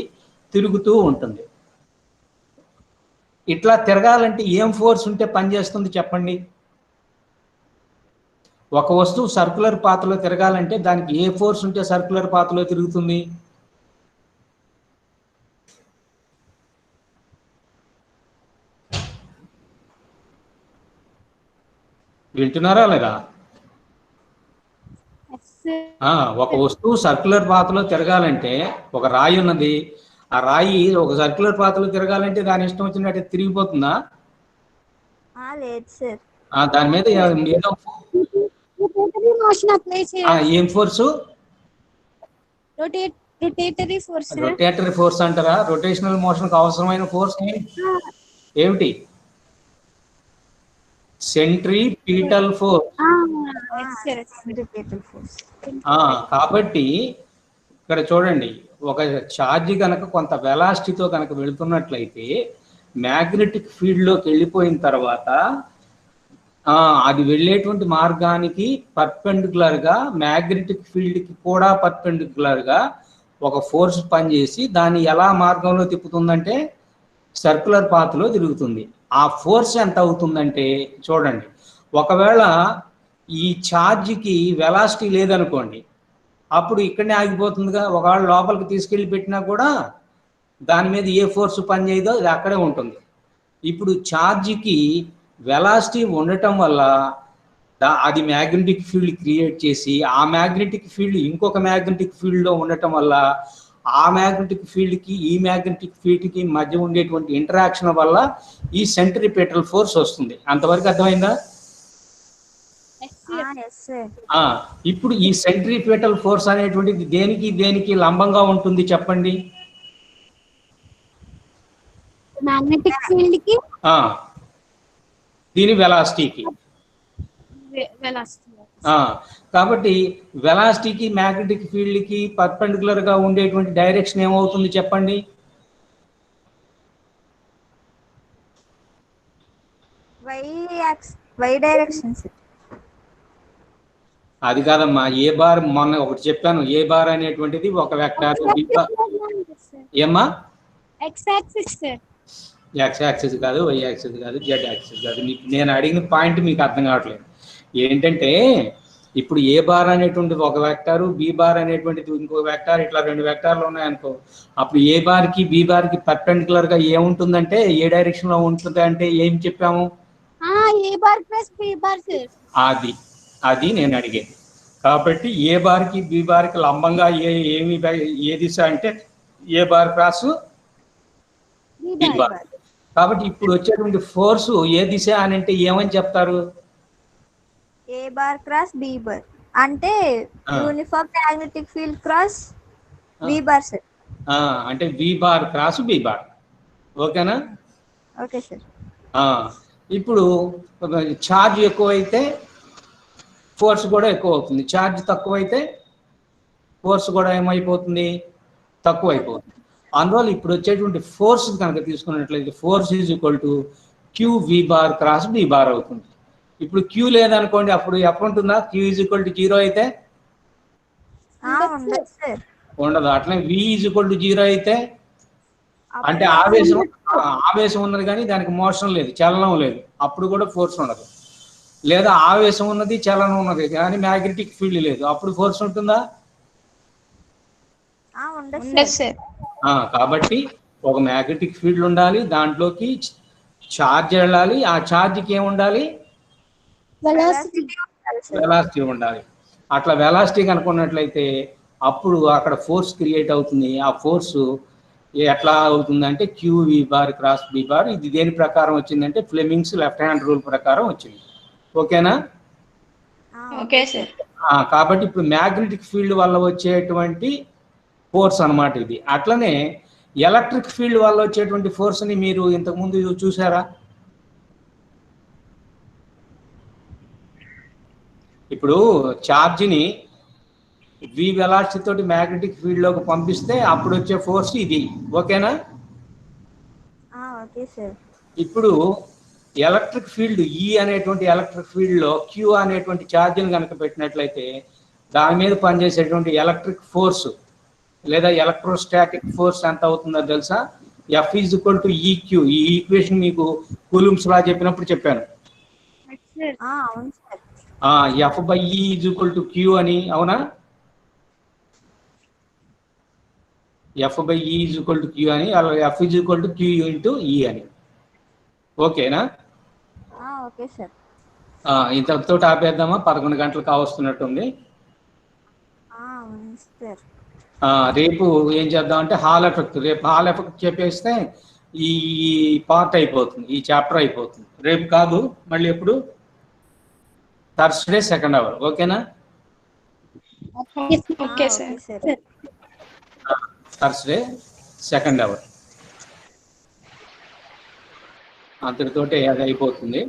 A: తిరుగుతూ ఉంటుంది. ఇట్లా తిరగాలంటే ఏం ఫోర్స్ ఉంటే పనిచేస్తుంది చెప్పండి? ఒక వస్తువు సర్క్యులర్ పాత్లో తిరగాలంటే దానికి ఏ ఫోర్స్ ఉంటే సర్క్యులర్ పాత్లో తిరుగుతుంది? వింటున్నారా లేదా? ఒక వస్తువు సర్క్యులర్ పాత్లో తిరగాలంటే, ఒక రాయి ఉన్నది, ఆ రాయి ఒక సర్క్యులర్ పాత్లో తిరగాలంటే దాని ఇష్టం వచ్చినట్టు తిరిగిపోతుందా?
B: లేదు సార్.
A: దాని మీద ఏదో ఏం ఫోర్సు? రొటేటరీ ఫోర్స్ అంటారా? రొటేషనల్ మోషన్ కు అవసరమైన ఫోర్స్ ఏమిటి? Centripetal force. కాబట్టి ఇక్కడ చూడండి, ఒక ఛార్జ్ కనుక కొంత వెలాసిటీతో కనుక వెళుతున్నట్లయితే మ్యాగ్నెటిక్ ఫీల్డ్ లోకి వెళ్ళిపోయిన తర్వాత అది వెళ్ళేటువంటి మార్గానికి పర్పెండిక్యులర్ గా, మ్యాగ్నెటిక్ ఫీల్డ్ కి కూడా పర్పెండిక్యులర్ గా ఒక ఫోర్స్ పనిచేసి దాన్ని ఎలా మార్గంలో తిప్పుతుందంటే సర్క్యులర్ పాత్ లో తిరుగుతుంది. ఆ ఫోర్స్ ఎంత అవుతుందంటే చూడండి, ఒకవేళ ఈ ఛార్జ్కి వెలాసిటీ లేదనుకోండి, అప్పుడు ఇక్కడనే ఆగిపోతుందిగా. ఒకవేళ లోపలికి తీసుకెళ్ళి పెట్టినా కూడా దాని మీద ఏ ఫోర్స్ పనిచేయదో అది అక్కడే ఉంటుంది. ఇప్పుడు ఛార్జ్కి వెలాసిటీ ఉండటం వల్ల అది మ్యాగ్నెటిక్ ఫీల్డ్ క్రియేట్ చేసి, ఆ మ్యాగ్నెటిక్ ఫీల్డ్ ఇంకొక మ్యాగ్నెటిక్ ఫీల్డ్లో ఉండటం వల్ల ఆ మ్యాగ్నెటిక్ ఫీల్డ్కి ఈ మ్యాగ్నెటిక్ ఫీల్డ్కి మధ్య ఉండేటువంటి ఇంటరాక్షన్ వల్ల ఈ సెంట్రిపెటల్ ఫోర్స్ వస్తుంది. అంతవరకు అర్థమైందా? ఇప్పుడు ఈ సెంట్రిపెటల్ ఫోర్స్ అనేటువంటిది దేనికి దేనికి లంబంగా ఉంటుంది చెప్పండి?
E: మ్యాగ్నెటిక్ ఫీల్డ్ కి,
A: దీని వెలాసిటీకి. కాబట్టి వెలాసిటీకి మ్యాగ్నెటిక్ ఫీల్డ్ కి పర్పెండిక్యులర్ గా ఉండేటువంటి డైరెక్షన్ ఏమవుతుంది చెప్పండి?
B: Y direction.
A: అది కాదమ్మా, ఏ బార్ మొన్న ఒకటి చెప్పాను, ఏ బార్ అనేటువంటిది ఒక వెక్టార్. ఏమ్మా?
E: X axis sir.
A: X axis కాదు, వై యాక్సిస్ కాదు, జెడ్ యాక్సిస్ కాదు. నేను అడిగిన పాయింట్ మీకు అర్థం కావట్లేదు. ఏంటంటే ఇప్పుడు ఏ బార్ అనేటువంటిది ఒక వెక్టారు, బి బార్ అనేటువంటిది ఇంకో వెక్టార్, ఇట్లా రెండు వెక్టార్లు ఉన్నాయనుకో, అప్పుడు ఏ బార్కి బి బార్కి పర్పెండిక్యులర్ గా ఏముంటుందంటే ఏ డైరెక్షన్ లో ఉంటుంది అంటే ఏం చెప్పాము?
E: A bar plus B bar sir.
A: అది నేను అడిగేది. కాబట్టి ఏ బార్కి బి బార్కి లంబంగా ఏ దిశ అంటే ఏ బార్ క్రాస్ బి బార్. కాబట్టి ఇప్పుడు వచ్చేటువంటి ఫోర్స్ ఏ దిశ అని అంటే ఏమని చెప్తారు?
B: A bar cross B bar అంటే uniform magnetic field cross B bar sir.
A: అంటే B bar cross B bar. ఓకేనా?
B: Okay sir.
A: ఇప్పుడు ఛార్జ్ ఎక్కువైతే ఫోర్స్ కూడా ఎక్కువ అవుతుంది, ఛార్జ్ తక్కువైతే ఫోర్స్ కూడా ఏమైపోతుంది? తక్కువ అయిపోతుంది. అందువల్ల ఇప్పుడు వచ్చేటువంటి ఫోర్స్ కనుక తీసుకున్నట్లయితే force is equal to q v bar cross B bar అవుతుంది. ఇప్పుడు క్యూ లేదనుకోండి, అప్పుడు ఎప్పుడు ఉంటుందా? క్యూ ఈజ్ ఈక్వల్ టు 0 అయితే ఉండదు. అట్లనే వి ఈజ్ ఈక్వల్ టు 0 అయితే అంటే ఆవేశం ఉన్నది కానీ దానికి మోషన్ లేదు, చలనం లేదు, అప్పుడు కూడా ఫోర్స్ ఉండదు. లేదా ఆవేశం ఉన్నది, చలనం ఉన్నది కానీ మ్యాగ్నెటిక్ ఫీల్డ్ లేదు, అప్పుడు ఫోర్స్ ఉంటుందా? కాబట్టి ఒక మ్యాగ్నెటిక్ ఫీల్డ్ ఉండాలి, దాంట్లోకి ఛార్జ్ వెళ్ళాలి, ఆ ఛార్జ్కి ఏముండాలి? వెలాసిటీ ఉండాలి. అట్లా వెలాసిటీ కనుక్కున్నట్లయితే అప్పుడు అక్కడ ఫోర్స్ క్రియేట్ అవుతుంది. ఆ ఫోర్స్ ఎట్లా అవుతుందంటే QV bar cross B bar. ఇది దేని ప్రకారం వచ్చిందంటే ఫ్లెమింగ్స్ లెఫ్ట్ హ్యాండ్ రూల్ ప్రకారం వచ్చింది. ఓకేనా?
F: Okay sir.
A: కాబట్టి ఇప్పుడు మ్యాగ్నెటిక్ ఫీల్డ్ వల్ల వచ్చేటువంటి ఫోర్స్ అన్నమాట ఇది. అట్లనే ఎలక్ట్రిక్ ఫీల్డ్ వల్ల వచ్చేటువంటి ఫోర్స్ని మీరు ఇంతకుముందు చూసారా? ఇప్పుడు ఛార్జ్ని V వెలాసిటీ తోటి మ్యాగ్నెటిక్ ఫీల్డ్లోకి పంపిస్తే అప్పుడు వచ్చే ఫోర్స్ ఇది. ఓకేనా?
B: Okay sir.
A: ఇప్పుడు ఎలక్ట్రిక్ ఫీల్డ్ E అనేటువంటి ఎలక్ట్రిక్ ఫీల్డ్లో Q అనేటువంటి ఛార్జ్ని కనుక పెట్టినట్లయితే దాని మీద పనిచేసేటువంటి ఎలక్ట్రిక్ ఫోర్స్ లేదా ఎలక్ట్రోస్టాటిక్ ఫోర్స్ ఎంత అవుతుందో తెలుసా? F = EQ. ఈ ఈక్వేషన్ మీకు కూలుంబ్స్ లా చెప్పినప్పుడు చెప్పాను.
B: అవును సార్.
A: F/E = Q అని. అవునా? F/E = Q అని, అలా F = Q × E అని. ఓకేనా?
B: Okay sir.
A: ఇంతతో ఆపేద్దామా? 11 గంటలకు కావస్తున్నట్టుంది.
B: అవును సార్.
A: రేపు ఏం చేద్దామంటే హాల్ ఎఫెక్ట్. రేపు హాల్ ఎఫెక్ట్ చెప్పేస్తే ఈ పార్ట్ అయిపోతుంది, ఈ చాప్టర్ అయిపోతుంది. రేపు కాదు, మళ్ళీ ఎప్పుడు? Thursday 2nd hour. ఓకేనా?
F: Okay sir.
A: Thursday 2nd hour. అంతటితోటి అది అయిపోతుంది.